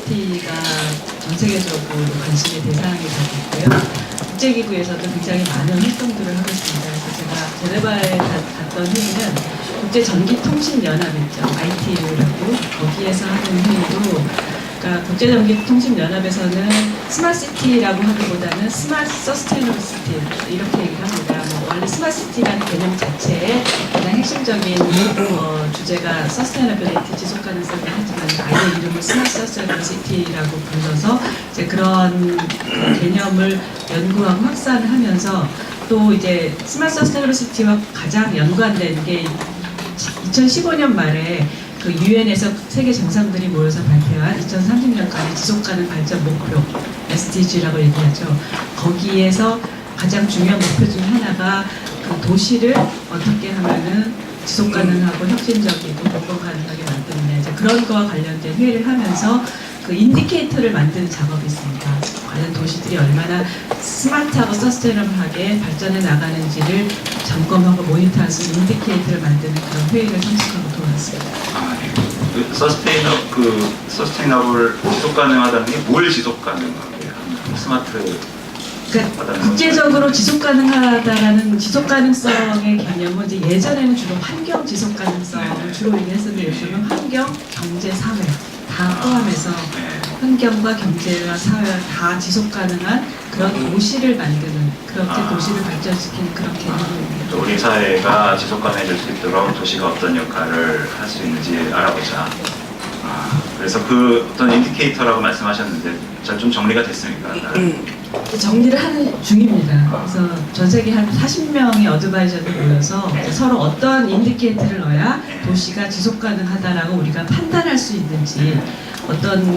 스마트시티가 전 세계적으로 관심의 대상이 되고 있고요. 국제기구에서도 굉장히 많은 활동들을 하고 있습니다. 그래서 제가 제네바에 갔던 회의는 국제전기통신연합 있죠. ITU라고 거기에서 하는 회의로, 그러니까 국제전기통신연합에서는 스마트시티라고 하기보다는 스마트 서스테이너블시티 이렇게 얘기를 합니다. 원래 스마트시티라는 개념 자체의 가장 핵심적인 주제가 서스테이너빌리티, 지속가능성이 하지만 아예 이름을 스마트 서스테이너블시티라고 불러서 이제 그런 개념을 연구하고 확산을 하면서, 또 이제 스마트 서스테이너블시티와 가장 연관된 게 2015년 말에 그 유엔에서 세계 정상들이 모여서 발표한 2030년까지 지속가능 발전 목표 SDG라고 얘기하죠. 거기에서 가장 중요한 목표 중 하나가 그 도시를 어떻게 하면은 지속가능하고 혁신적이고 공공 가능하게 만드느냐, 이제 그런 거와 관련된 회의를 하면서 그 인디케이터를 만드는 작업이 있습니다. 과연 도시들이 얼마나 스마트하고 서스테이너블하게 발전해 나가는지를 점검하고 모니터할 수 있는 인디케이터를 만드는 그런 회의를 참석하고 돌아왔습니다. 서스테이너블 지속 가능하다는 게 뭘 지속 가능하게 하는 스마트. 그러니까 국제적으로 지속 가능하다라는 지속 가능성의 개념은 이제 예전에는 주로 환경 지속 가능성을 주로 얘기했었는데 요즘은 환경, 경제, 사회 다 포함해서 환경과 경제와 사회와 다 지속 가능한 그런 도시를 만드는, 그렇게 도시를 발전시키는 그런 개념입니다. 우리 사회가 지속 가능해질 수 있도록 도시가 어떤 역할을 할 수 있는지 알아보자. 그래서 그 어떤 인디케이터라고 말씀하셨는데 잘 좀 정리가 됐습니까? 정리를 하는 중입니다. 그래서 전 세계 한 40명의 어드바이저들 모여서 서로 어떤 인디케이터를 넣어야 도시가 지속 가능하다라고 우리가 판단할 수 있는지, 어떤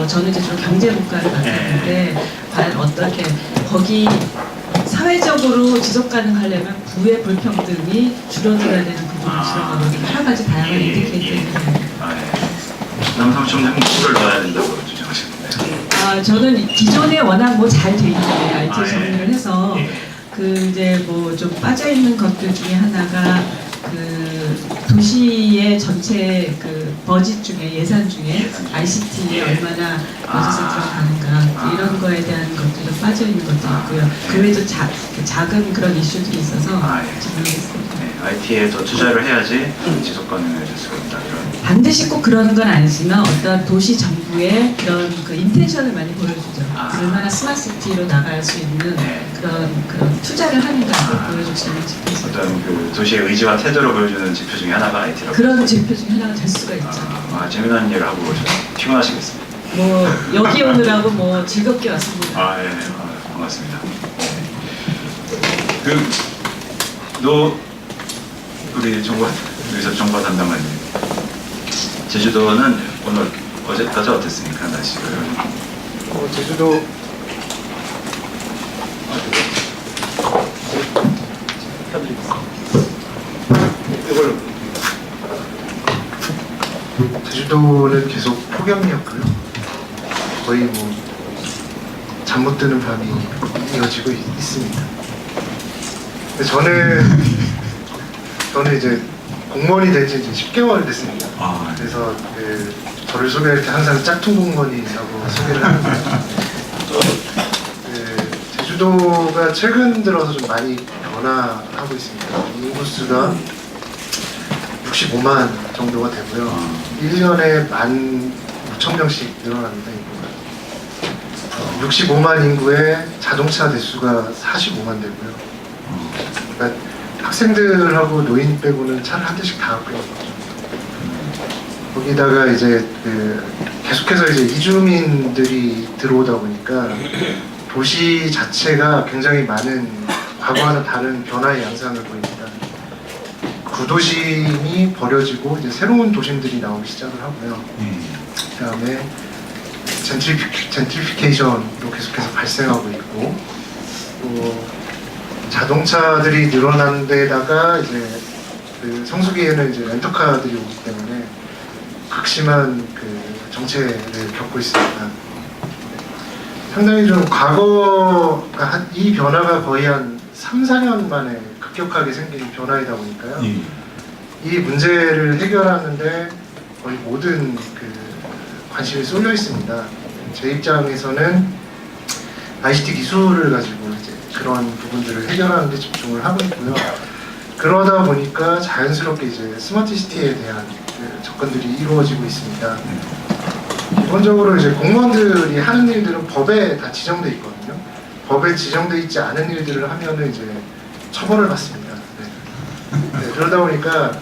저는 이제 주로 경제 국가를 맡았는데 과연 어떻게 거기 사회적으로 지속 가능하려면 부의 불평등이 줄어들어야 되는 부분을 지적하고 여러 가지 다양한 인디케이터를 남성총장님 누구를 넣어야 된다고 주장하셨는데. 저는 기존에 워낙 뭐 잘 돼 있는데 IT 정리를 해서 그 이제 뭐 좀 빠져 있는 것들 중에 하나가 그 도시의 전체 그 버짓 중에, 예산 중에 ICT에 얼마나 버짓을 들어가는가 이런 거에 대한 것들이 좀 빠져 있는 것도 있고요. 그 외에도 작은 그런 이슈들이 있어서 질문했습니다. IT에 더 투자를 해야지 지속 가능해질 수가 있다. 이런. 반드시 꼭 그러는 건 아니지만 어떤 도시 정부의 그런 그 인텐션을 많이 보여주죠. 얼마나 스마트시티로 나갈 수 있는 그런 투자를 하는가를 보여줄 수 있는 지표. 어떤 그 도시의 의지와 태도를 보여주는 지표 중에 하나가 IT라고. 그런 지표 중에 하나가 될 수가 있죠. 재미난 일을 하고 오셔서 피곤하시겠습니다. 뭐 여기 오느라고 뭐 즐겁게 왔습니다. 반갑습니다. 우리 정보 담당관님, 제주도는 오늘 어제까지 어땠습니까, 날씨가? 제주도 제주도는 계속 폭염이었고요. 거의 뭐 잠 못 드는 밤이 이어지고 있습니다. 근데 저는 이제 공무원이 된 지 이제 10개월 됐습니다. 그래서 저를 소개할 때 항상 짝퉁 공무원이라고 소개를 하는데요. 제주도가 최근 들어서 좀 많이 변화하고 있습니다. 인구수가 65만 정도가 되고요. 1년에 16,000명씩 늘어납니다. 인구가. 65만 인구에 자동차 대수가 45만 되고요. 그러니까 학생들하고 노인 빼고는 차를 한 대씩 다 갖고 있는 거죠. 거기다가 이제 계속해서 이제 이주민들이 들어오다 보니까 도시 자체가 굉장히 많은 과거와는 다른 변화의 양상을 보입니다. 구도심이 버려지고 이제 새로운 도심들이 나오기 시작을 하고요. 그다음에 젠트리피케이션도 계속해서 발생하고 있고, 또 자동차들이 늘어난 데다가 이제 그 성수기에는 이제 렌터카들이 오기 때문에 극심한 그 정체를 겪고 있습니다. 상당히 좀 이 변화가 거의 한 3, 4년 만에 급격하게 생긴 변화이다 보니까요. 이 문제를 해결하는데 거의 모든 그 관심이 쏠려 있습니다. 제 입장에서는 ICT 기술을 가지고 이제 그런 부분들을 해결하는 데 집중을 하고 있고요. 그러다 보니까 자연스럽게 이제 스마트 시티에 대한 그 접근들이 이루어지고 있습니다. 기본적으로 이제 공무원들이 하는 일들은 법에 다 지정돼 있거든요. 법에 지정돼 있지 않은 일들을 하면은 이제 처벌을 받습니다. 네, 그러다 보니까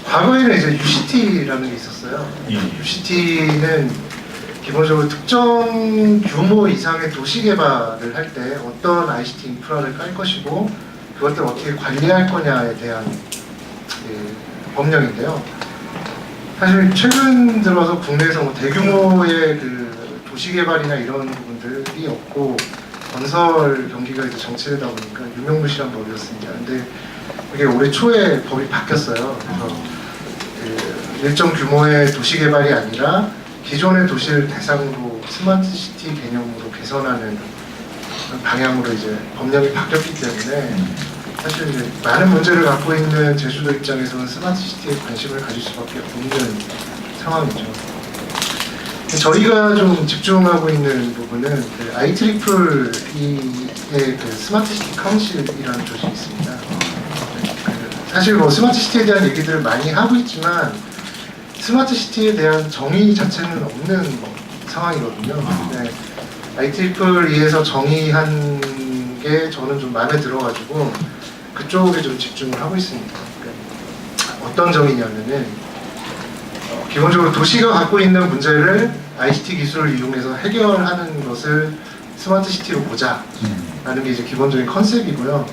과거에는 이제 UCT라는 게 있었어요. UCT는 기본적으로 특정 규모 이상의 도시 개발을 할 때 어떤 ICT 인프라를 깔 것이고 그것들을 어떻게 관리할 거냐에 대한 법령인데요. 사실 최근 들어서 국내에서 뭐 대규모의 그 도시 개발이나 이런 부분들이 없고 건설 경기가 이제 정체되다 보니까 유명무실한 법이었습니다. 근데 이게 올해 초에 법이 바뀌었어요. 그래서 그 일정 규모의 도시 개발이 아니라 기존의 도시를 대상으로 스마트 시티 개념으로 개선하는 방향으로 이제 법령이 바뀌었기 때문에 사실 이제 많은 문제를 갖고 있는 제주도 입장에서는 스마트 시티에 관심을 가질 수밖에 없는 상황이죠. 저희가 좀 집중하고 있는 부분은 그 IEEE의 그 스마트 시티 카운실이라는 조직이 있습니다. 사실 뭐 스마트 시티에 대한 얘기들을 많이 하고 있지만 스마트 시티에 대한 정의 자체는 없는 상황이거든요. 근데 IEEE에서 정의한 게 저는 좀 마음에 들어가지고 그쪽에 좀 집중을 하고 있습니다. 그러니까 어떤 정의냐면은 기본적으로 도시가 갖고 있는 문제를 ICT 기술을 이용해서 해결하는 것을 스마트 시티로 보자라는 게 이제 기본적인 컨셉이고요.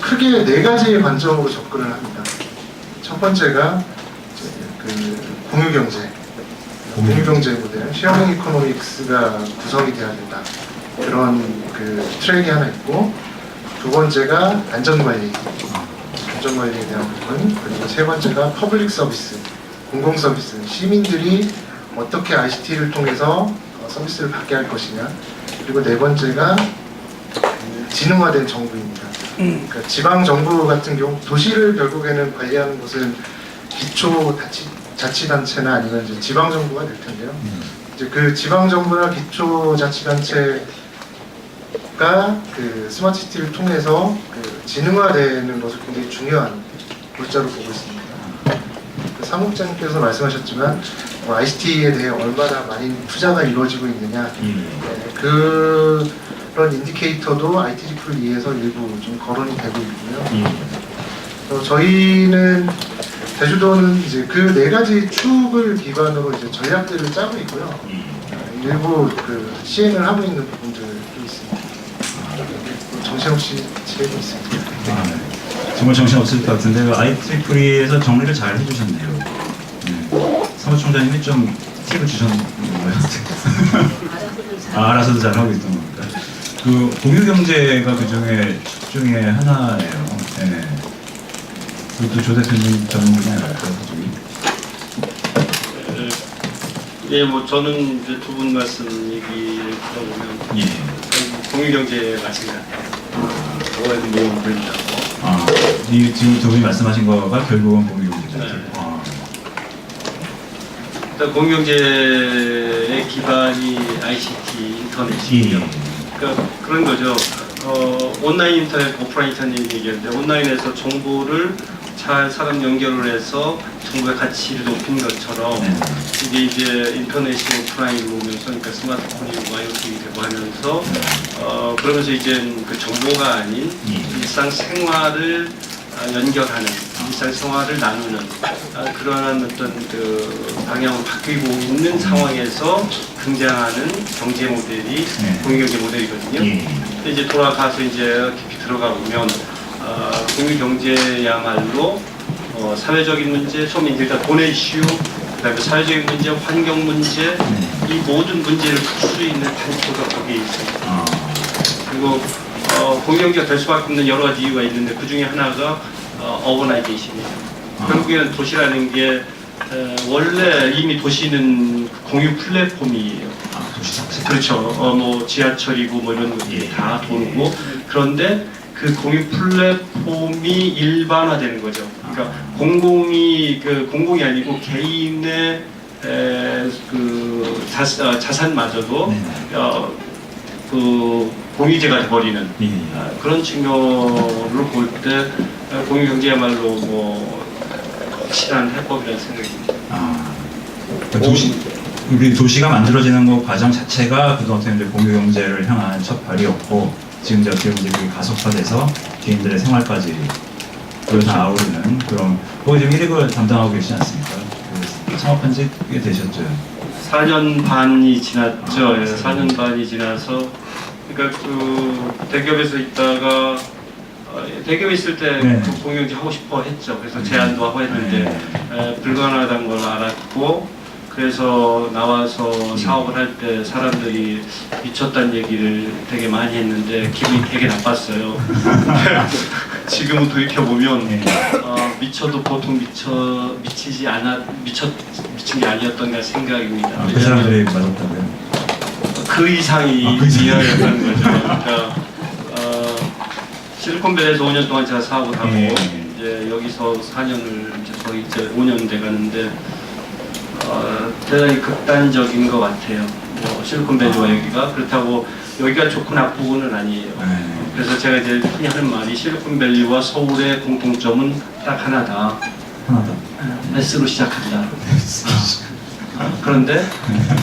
크게 4가지의 관점으로 접근을 합니다. 첫 번째가 그 공유경제 모델, 쉐어링 이코노믹스가 구성이 돼야 된다. 그런 그 트랙이 하나 있고, 두 번째가 안전관리에 대한 부분, 그리고 세 번째가 퍼블릭 서비스, 공공 서비스, 시민들이 어떻게 ICT를 통해서 서비스를 받게 할 것이냐, 그리고 네 번째가 지능화된 정부입니다. 그러니까 지방 정부 같은 경우 도시를 결국에는 관리하는 것은 기초 자치단체나 아니면 이제 지방 정부가 될 텐데요. 이제 그 지방 정부나 기초 자치단체가 그 스마트 시티를 통해서 그 지능화되는 것을 굉장히 중요한 골자로 보고 있습니다. 그 사무국장님께서 말씀하셨지만 ICT에 대해 얼마나 많이 투자가 이루어지고 있느냐, 그런 인디케이터도 IEEE에서 일부 좀 거론이 되고 있고요. 저희는 제주도는 이제 그 4가지 축을 기반으로 이제 전략들을 짜고 있고요. 일부 그 시행을 하고 있는 부분들도 있습니다. 정신없이 지내고 있습니다. 정말 정신없을 것 같은데 IEEE에서 정리를 잘 해주셨네요. 사무총장님이 좀 팁을 주셨는 거예요. 알아서도 잘 하고 있던 겁니다. 그 공유경제가 그 중에 하나예요. 네. 그것도 조 대표님 전문 분야일까요? 예, 뭐 저는 이제 두 분 말씀 얘기를 들어보면 공유경제 맞습니다. 그거에 내용 보인다고. 지금 두 분이 말씀하신 거가 결국은 공유경제죠. 네. 일단 공유경제의 기반이 ICT 인터넷이에요. 그러니까 그런 거죠. 온라인 인터넷, 오프라인 인터넷 얘기하는데 온라인에서 정보를 잘 사람 연결을 해서 정보의 가치를 높인 것처럼 이게 이제 인터넷이 오프라인으로 오면서 그러니까 스마트폰이 IoT 되고 하면서 그러면서 이제 그 정보가 아닌 일상생활을 연결하는, 일상생활을 나누는 그러한 어떤 그 방향으로 바뀌고 있는 상황에서 등장하는 경제 모델이 공유경제 모델이거든요. 근데 이제 돌아가서 이제 깊이 들어가 보면 공유경제야말로 사회적인 문제, 처음에 일단 돈의 이슈, 그다음에 사회적인 문제, 환경 문제, 이 모든 문제를 풀 수 있는 단초가 거기에 있습니다. 그리고 공유경제가 될 수밖에 없는 여러 가지 이유가 있는데 그 중에 하나가 어버나이제이션이에요. 결국에는 도시라는 게 원래 이미 도시는 공유 플랫폼이에요. 도시 자체. 그렇죠. 뭐 지하철이고 뭐 이런 것들이 다 도는 그런데 그 공유 플랫폼이 일반화되는 거죠. 그러니까 공공이 아니고 개인의 그 자산마저도 네. 그 공유제가 돼버리는 예. 그런 측면을 볼 때 공유경제야말로 뭐 확실한 해법이라는 생각이 듭니다. 그러니까 우리 도시가 만들어지는 것 과정 자체가 그동안 이제 공유경제를 향한 첫 발이었고 지금 이제 어떻게 보면 그게 가속화돼서 개인들의 생활까지 그걸 다 아우르는 그런 거기 지금 1위를 담당하고 계시지 않습니까? 그 창업한 지 꽤 되셨죠? 4년 반이 지났죠. 예, 4년 4년 반이 지나서 그러니까 그 대기업에서 있다가 대기업에 있을 때 네. 공유경제 하고 싶어 했죠. 그래서 제안도 하고 했는데 불가능하다는 걸 알았고 그래서 나와서 사업을 할 때 사람들이 미쳤다는 얘기를 되게 많이 했는데 기분이 되게 나빴어요. 지금은 돌이켜보면 미쳐도 보통 미치지 미친 게 아니었던가 생각입니다. 그 사람들이 맞았다고요? 그 이상이 그 이상이. 이하였다는 거죠. 그러니까 실리콘밸리에서 5년 동안 제가 사업을 하고 예. 이제 여기서 4년을 거의 이제 5년 돼가는데 대단히 극단적인 것 같아요. 뭐 실리콘밸리와 여기가 그렇다고 여기가 좋고 나쁘고는 아니에요. 그래서 제가 이제 흔히 하는 말이 실리콘밸리와 서울의 공통점은 딱 하나다. 하나다. S로 시작한다. 그런데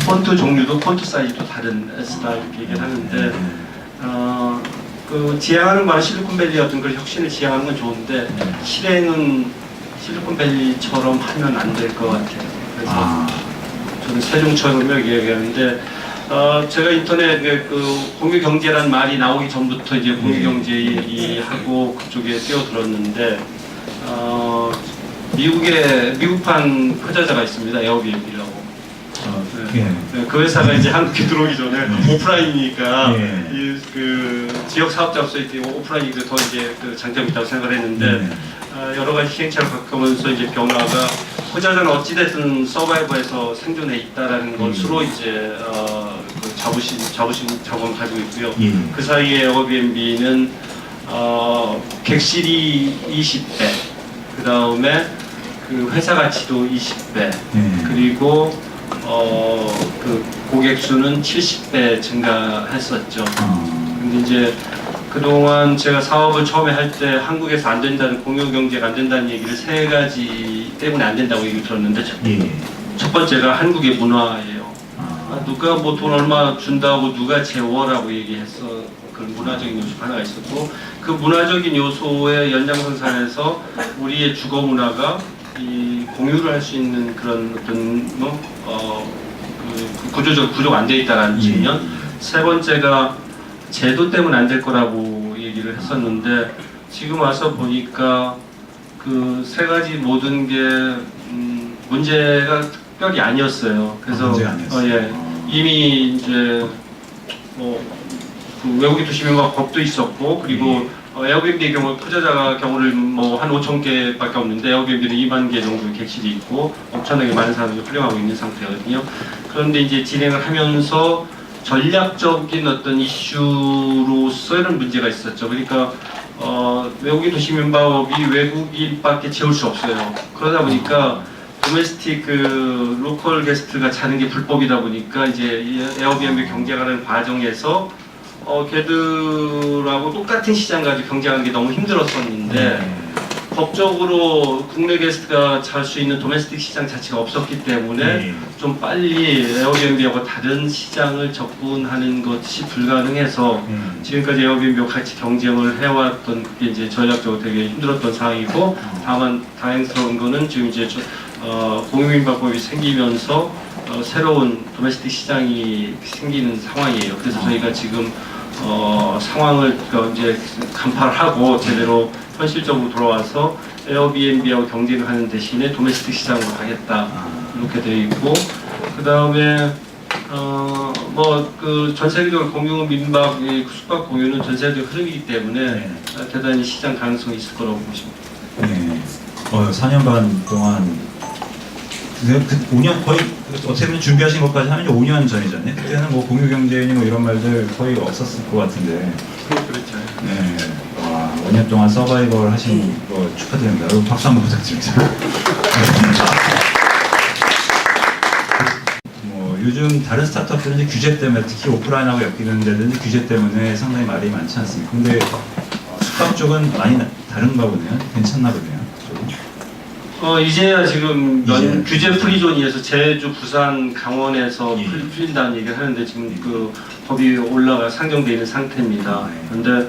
폰트 종류도 폰트 사이즈도 다른 S다 이렇게 얘기를 하는데 그 지향하는 건 실리콘밸리 같은 걸 혁신을 지향하는 건 좋은데 실행은 실리콘밸리처럼 하면 안 될 것 같아요. 그래서 저는 세종처럼요 얘기하는데 제가 인터넷 그 공유경제란 말이 나오기 전부터 이제 공유경제 얘기하고 그쪽에 뛰어들었는데 미국판 투자자가 있습니다. 에어비앤비라고. 그 회사가 이제 한국에 들어오기 전에 오프라인이니까 그 지역 사업자로서 이제 오프라인이 더 이제 그 장점이 있다고 생각을 했는데 여러 가지 시행착오를 겪으면서 이제 변화가 투자자는 어찌됐든 서바이벌에서 생존해 있다라는 것으로 이제 그 자부심을 가지고 있고요. 그 사이에 에어비앤비는 객실이 20배, 그 다음에 그 회사 가치도 20배, 그리고 그 고객 수는 70배 증가했었죠. 근데 이제 그동안 제가 사업을 처음에 할 때 한국에서 안 된다는 공유경제가 안 된다는 얘기를 세 가지 때문에 안 된다고 얘기를 들었는데 첫 번째가 한국의 문화예요. 누가 뭐 돈 얼마 준다고 누가 재워라고 얘기했어. 그런 문화적인 요소가 하나가 있었고 그 문화적인 요소의 연장선상에서 우리의 주거 문화가 이 공유를 할 수 있는 그런 어떤 그 구조가 안 돼 있다는 측면. 세 번째가 제도 때문에 안 될 거라고 얘기를 했었는데 지금 와서 보니까 그 세 가지 모든 게 문제가 특별히 아니었어요. 그래서 이미 이제 그 외국인 도시민과 법도 있었고 그리고 에어비앤비의 경우 투자자 경우를 뭐 한 5천 개밖에 없는데 에어비앤비는 2만 개 정도 객실이 있고 엄청나게 많은 사람들이 활용하고 있는 상태거든요. 그런데 이제 진행을 하면서 전략적인 어떤 이슈로서 이런 문제가 있었죠. 그러니까 외국인 도시민법이 외국인밖에 채울 수 없어요. 그러다 보니까 도메스틱 그 로컬 게스트가 자는 게 불법이다 보니까 이제 에어비앤비 경쟁하는 과정에서 걔들하고 똑같은 시장 가지고 경쟁하는 게 너무 힘들었었는데 법적으로 국내 게스트가 잘 수 있는 도메스틱 시장 자체가 없었기 때문에 좀 빨리 에어비앤비하고 다른 시장을 접근하는 것이 불가능해서 지금까지 에어비앤비와 같이 경쟁을 해왔던 그게 이제 전략적으로 되게 힘들었던 상황이고 다만 다행스러운 거는 지금 이제 공유민박법이 생기면서 새로운 도메스틱 시장이 생기는 상황이에요. 그래서 저희가 지금 상황을 이제 간파를 하고 제대로 현실적으로 돌아와서 에어비앤비하고 경쟁을 하는 대신에 도메스틱 시장으로 가겠다 이렇게 되어 있고 그 다음에 뭐 그 전 세계적으로 공유 민박의 숙박 공유는 전 세계적 흐름이기 때문에 대단히 시장 가능성이 있을 거라고 보십니다. 4년 반 동안 5년 거의 어떻게 보면 준비하신 것까지 하면 5년 전이잖아요. 그때는 뭐 공유경제니 뭐 이런 말들 거의 없었을 것 같은데. 그렇죠. 네. 와, 5년 동안 서바이벌 하신 거 축하드립니다. 여러분 박수 한번 부탁드립니다. 요즘 다른 스타트업들은 이제 규제 때문에 특히 오프라인하고 엮이는 데는 규제 때문에 상당히 말이 많지 않습니까? 근데 숙박 쪽은 많이 다른가 보네요. 괜찮나 보네요. 쪽은. 이제야 지금 이제. 규제 프리존이어서 제주, 부산, 강원에서 예. 풀린다는 얘기를 하는데 지금 그 법이 올라가 상정되어 있는 상태입니다. 예. 그런데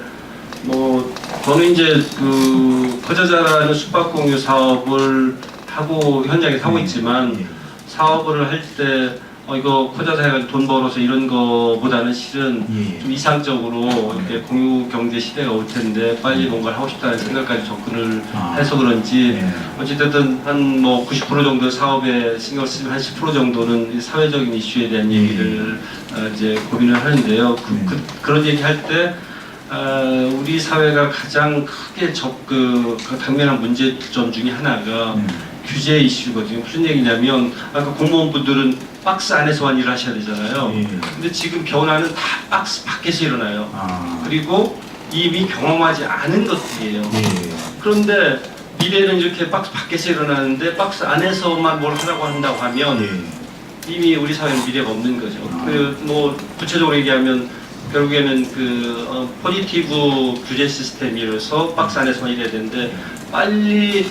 뭐 저는 이제 그 거자자라는 숙박 공유 사업을 하고 현장에서 하고 있지만 예. 사업을 할 때 이거 거자자 해가지고 돈 벌어서 이런 거보다는 실은 예. 좀 이상적으로 이렇게 공유 경제 시대가 올 텐데 빨리 뭔가를 하고 싶다는 생각까지 접근을 해서 그런지 예. 어찌됐든 한 뭐 90% 정도 사업에 신경 쓰면 한 10% 정도는 이 사회적인 이슈에 대한 얘기를 이제 고민을 하는데요. 그런 얘기 할 때 우리 사회가 가장 크게 그 당면한 문제점 중에 하나가 규제 이슈거든요. 무슨 얘기냐면 아까 공무원분들은 박스 안에서만 일을 하셔야 되잖아요. 예. 근데 지금 변화는 다 박스 밖에서 일어나요. 아. 그리고 이미 경험하지 않은 것들이에요. 예. 그런데 미래는 이렇게 박스 밖에서 일어나는데 박스 안에서만 뭘 하라고 한다고 하면 예. 이미 우리 사회는 미래가 없는 거죠. 뭐 구체적으로 얘기하면 결국에는 포지티브 규제 시스템이라서 박스 안에서만 일해야 되는데 빨리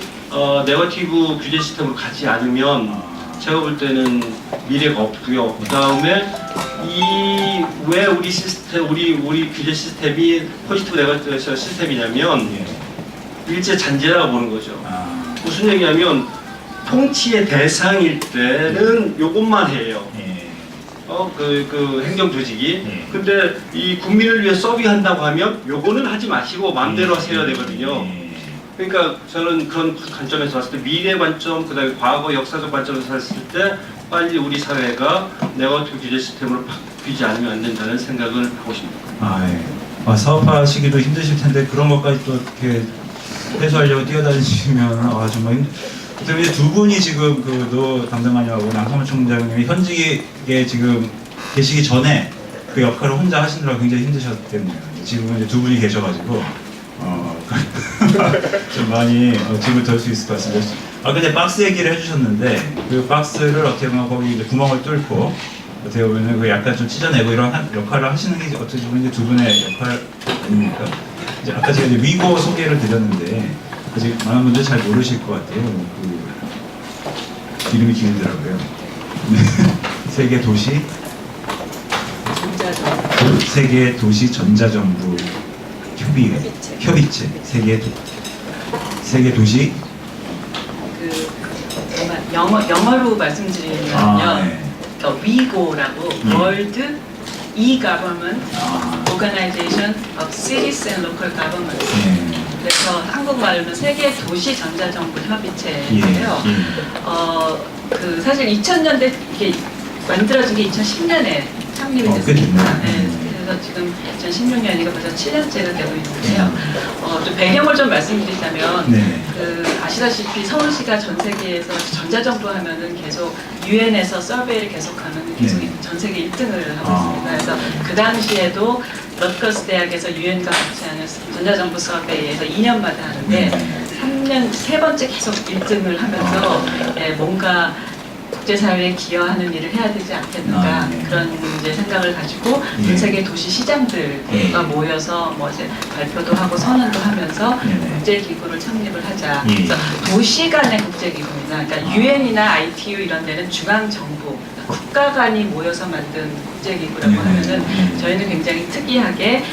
네거티브 규제 시스템으로 가지 않으면 제가 볼 때는 미래가 없고요. 그 다음에 왜 우리 시스템, 우리 규제 시스템이 포지티브 네거티브 시스템이냐면 일제 잔재라고 보는 거죠. 아. 무슨 얘기냐면 통치의 대상일 때는 요것만 해요. 예. 그 행정 조직이. 예. 근데 이 국민을 위해 서비한다고 하면 요거는 하지 마시고 마음대로 하셔야 되거든요. 예. 그러니까 저는 그런 관점에서 봤을 때 미래 관점, 그다음에 과거 역사적 관점에서 봤을 때 빨리 우리 사회가 네거티브 규제 시스템으로 바뀌지 않으면 안 된다는 생각을 하고 있습니다. 아, 예. 사업하시기도 힘드실 텐데 그런 것까지 또 이렇게 해소하려고 뛰어다니시면 정말 그다음에 이제 두 분이 지금 그 담당관님하고 남성훈 총장님이 현직에 지금 계시기 전에 그 역할을 혼자 하시느라 굉장히 힘드셨겠네요. 지금은 이제 두 분이 계셔가지고 좀 많이 짐을 덜 수 있을 것 같습니다. 근데 박스 얘기를 해주셨는데 그 박스를 어떻게 보면 거기 이제 구멍을 뚫고 어떻게 보면 그 약간 좀 찢어내고 이런 역할을 하시는 게 어떻게 보면 이제 두 분의 역할 아닙니까? 이제 아까 제가 이제 위고 소개를 드렸는데 아직 많은 분들 잘 모르실 것 같아요. 그 이름이 길더라고요. 세계 도시 세계 도시 전자정부 협의체 세계 도시 영어로 말씀드리면요. 그러니까 위고라고 World E-Government Organization of Cities and Local Governments. 그래서 한국말로는 세계 도시 전자정부 협의체인데요. 그 사실 2000년대 이게 만들어진 게 2010년에 창립이 됐습니다. 그래서 지금 2016년이니까 벌써 7년째가 되고 있는데요. 좀 배경을 좀 말씀드리자면 그 아시다시피 서울시가 전 세계에서 전자정부 하면은 계속 유엔에서 서베이를 계속하면 계속 전 세계 1등을 하고 있습니다. 그래서 그 당시에도 러트거스 대학에서 유엔과 같이 하는 전자정부 서베이에서 2년마다 하는데 3년 세 번째 계속 1등을 하면서 뭔가 국제사회에 기여하는 일을 해야 되지 않겠는가 그런 이제 생각을 가지고 전 세계 도시 시장들과 모여서 뭐 이제 발표도 하고 선언도 하면서 국제기구를 창립을 하자. 그래서 도시 간의 국제기구입니다. 그러니까 유엔이나 ITU 이런 데는 중앙정부, 국가 간이 모여서 만든 국제기구라고 하면은 저희는 굉장히 특이하게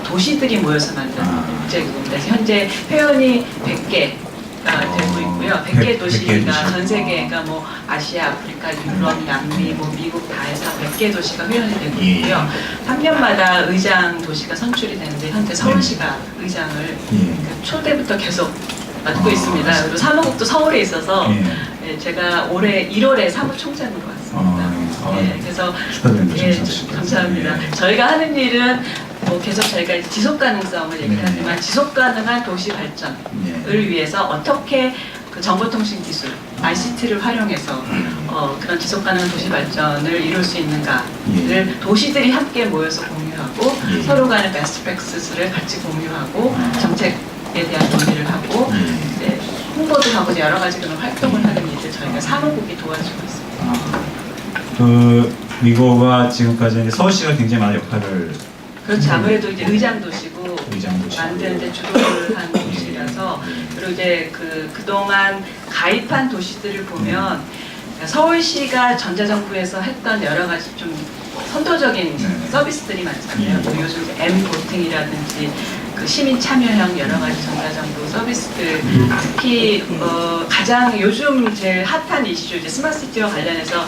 도시들이 모여서 만든 국제기구입니다. 현재 회원이 100개 되고 있고요. 100개 도시가 전 세계가 뭐 아시아, 아프리카, 유럽, 남미, 뭐 미국 다 해서 100개 도시가 회원이 되고 있고요. 3년마다 의장 도시가 선출이 되는데 현재 서울시가 의장을 초대부터 계속 맡고 있습니다. 그리고 사무국도 서울에 있어서 제가 올해 1월에 사무총장으로 왔습니다. 그래서 감사합니다. 저희가 하는 일은 계속 저희가 지속 가능성을 얘기하지만 지속 가능한 도시 발전을 위해서 어떻게 그 정보통신 기술, ICT를 활용해서 그런 지속 가능한 도시 발전을 이룰 수 있는가를 도시들이 함께 모여서 공유하고 서로 간의 베스트 프랙티스를 같이 공유하고 정책에 대한 논의를 하고 홍보도 하고 여러 가지 그런 활동을 하는 일을 저희가 사무국이 도와주고 있습니다. 미고가 지금까지 이제 서울시가 굉장히 많은 역할을 그렇지 아무래도 이제 의장 도시고 의장도시고 만드는데 주도를 한 도시라서 그리고 이제 그동안 가입한 도시들을 보면 서울시가 전자정부에서 했던 여러 가지 좀 선도적인 서비스들이 많잖아요. 뭐 요즘 이제 M보팅이라든지 그 시민 참여형 여러 가지 전자정부 서비스들 특히 가장 요즘 제일 핫한 이슈 이제 스마트시티와 관련해서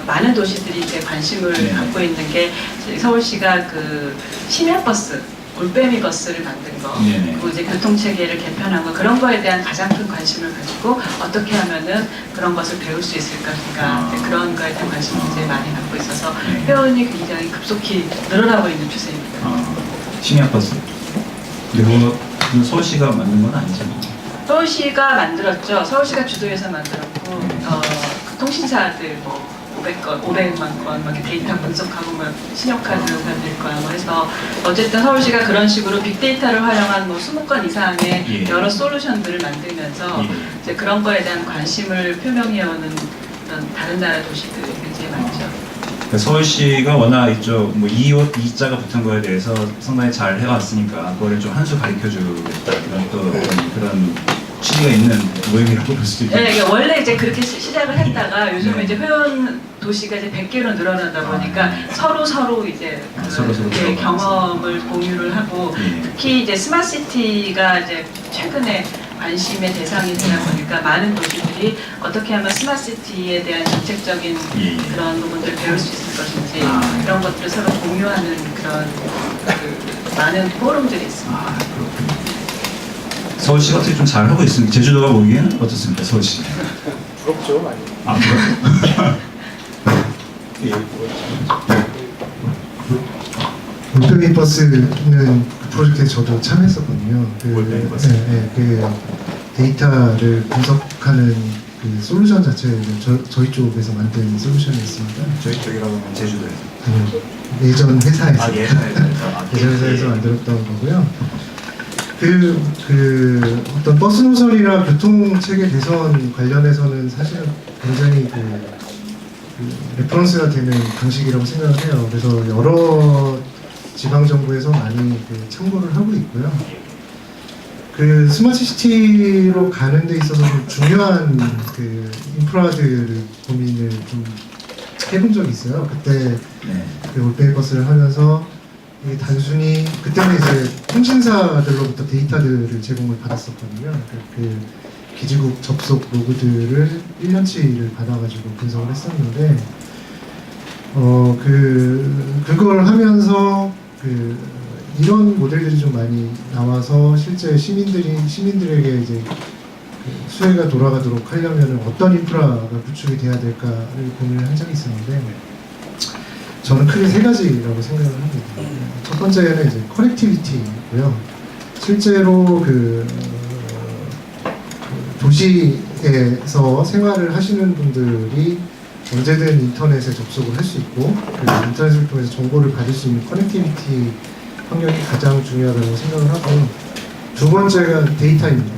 많은 도시들이 이제 관심을 갖고 있는 게 서울시가 그 심야버스, 올빼미 버스를 만든 거, 네네. 그리고 이제 교통체계를 개편한 거 그런 거에 대한 가장 큰 관심을 가지고 어떻게 하면은 그런 것을 배울 수 있을 것인가 이제 그런 거에 대한 관심을 이제 많이 갖고 있어서 회원이 굉장히 급속히 늘어나고 있는 추세입니다. 심야버스. 그리고 서울시가 만든 건 아니죠. 서울시가 만들었죠. 서울시가 주도해서 만들었고 그 통신사들 뭐 500만 건 막 데이터 분석하고 막 신용카드 만들 거야 뭐 해서 어쨌든 서울시가 그런 식으로 빅데이터를 활용한 뭐 20건 이상의 여러 솔루션들을 만들면서 이제 그런 거에 대한 관심을 표명해오는 그런 다른 나라 도시들이 굉장히 많죠. 그러니까 서울시가 워낙 이쪽 뭐 이자가 붙은 거에 대해서 상당히 잘 해왔으니까 그거를 좀 한 수 가르쳐주겠다 이런 또 그런 취지가 있는 모임이라고 볼 수도 있겠네요. 네, 이게 원래 이제 그렇게 시작을 했다가 요즘 이제 회원 도시가 이제 100개로 늘어나다 보니까 서로 이제 서로 그 경험을 공유를 하고 특히 이제 스마트시티가 이제 최근에 관심의 대상이 되다 보니까 많은 도시들이 어떻게 하면 스마트시티에 대한 정책적인 그런 부분들을 배울 수 있을 것인지 그런 것들을 서로 공유하는 그런 그 많은 포럼들이 있습니다. 그렇군요. 서울시가 어떻게 좀 잘하고 있습니다. 제주도가 보기에는 어떻습니까, 서울시? 부럽죠 많이. 부러워요. 올빼미 버스는 그 프로젝트에 저도 참여했었거든요. 올빼미 버스? 그 데이터를 분석하는 그 솔루션 자체를 저희 쪽에서 만든 솔루션이었습니다. 저희 쪽이라고 하면 제주도에서. 아니요, 예전 회사에서 예전 회사에서 만들었던 거고요. 그 어떤 버스 노선이나 교통 체계 개선 관련해서는 사실은 굉장히 그 레퍼런스가 되는 방식이라고 생각을 해요. 그래서 여러 지방 정부에서 많이 그 참고를 하고 있고요. 그 스마트 시티로 가는 데 있어서 좀 중요한 그 인프라들을 고민을 좀 해본 적이 있어요. 그때 그 올빼미 버스를 하면서 이게 단순히 그때는 이제 통신사들로부터 데이터들을 제공을 받았었거든요. 그 기지국 접속 로그들을 1년치를 받아가지고 분석을 했었는데 그걸 하면서 이런 모델들이 좀 많이 나와서 실제 시민들에게 이제 그 수혜가 돌아가도록 하려면 어떤 인프라가 구축이 돼야 될까를 고민을 한 적이 있었는데 저는 크게 세 가지라고 생각을 합니다. 첫 번째는 이제 커넥티비티고요. 실제로 도시에서 생활을 하시는 분들이 언제든 인터넷에 접속을 할 수 있고 인터넷을 통해서 정보를 받을 수 있는 커넥티비티 환경이 가장 중요하다고 생각을 하고 두 번째가 데이터입니다.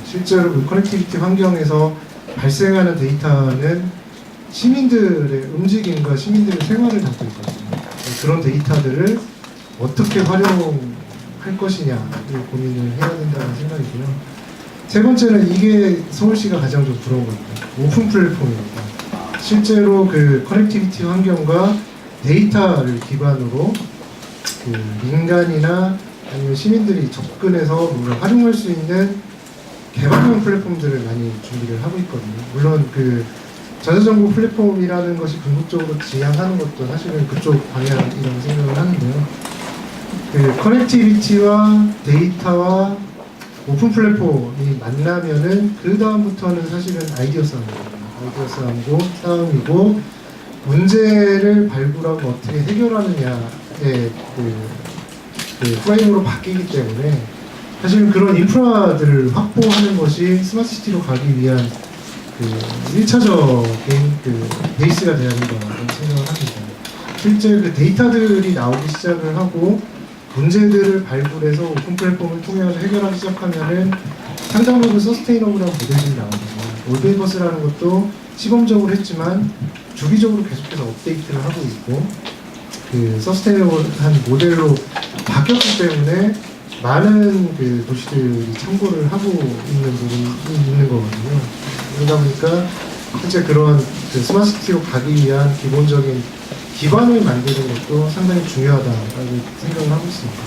실제로 그 커넥티비티 환경에서 발생하는 데이터는 시민들의 움직임과 시민들의 생활을 담고 있거든요. 그런 데이터들을 어떻게 활용할 것이냐를 고민을 해야 된다는 생각이고요. 세 번째는 이게 서울시가 가장 좀 부러운 겁니다. 오픈 플랫폼입니다. 실제로 그 커넥티비티 환경과 데이터를 기반으로 그 민간이나 아니면 시민들이 접근해서 뭔가 활용할 수 있는 개발형 플랫폼들을 많이 준비를 하고 있거든요. 물론 그 전자정보 플랫폼이라는 것이 궁극적으로 지향하는 것도 사실은 그쪽 방향이라고 생각을 하는데요. 그 커넥티비티와 데이터와 오픈 플랫폼이 만나면은 그 다음부터는 사실은 아이디어 싸움이고 문제를 발굴하고 어떻게 해결하느냐의 그 프레임으로 바뀌기 때문에 사실은 그런 인프라들을 확보하는 것이 스마트시티로 가기 위한 그 1차적인 그 베이스가 돼야 된다고 생각을 합니다. 실제 그 데이터들이 나오기 시작을 하고 문제들을 발굴해서 오픈 플랫폼을 통해서 해결하기 시작하면은 상당 부분 서스테이너블한 모델들이 나오거든요. 올빼미 버스라는 것도 시범적으로 했지만 주기적으로 계속해서 업데이트를 하고 있고 그 서스테이너블한 모델로 바뀌었기 때문에 많은 그 도시들이 참고를 하고 있는 부분이 있는 거거든요. 그러다 보니까 실제 그런 그 스마트시티로 가기 위한 기본적인 기반을 만드는 것도 상당히 중요하다라고 생각을 하고 있습니다.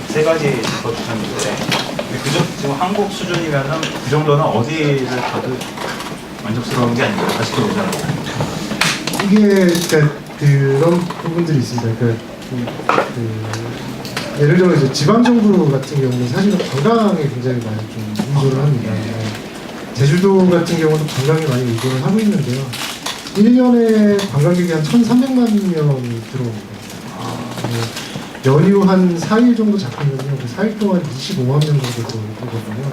세 가지 짚어주셨는데 지금 한국 수준이면은 그 정도는 어디를 가도 만족스러운 게 아닌가요? 아직도 모자라고. 이게 그러니까 그런 부분들이 있습니다. 예를 들어 이제 지방 정부 같은 경우는 사실은 관광에 굉장히 많이 좀 의존을 합니다. 제주도 같은 경우도 관광에 많이 의존을 하고 있는데요. 1년에 관광객이 한 1,300만 명이 들어옵니다. 연휴 한 4일 정도 잡히면요. 그 4일 동안 25만 명 정도 들어오거든요.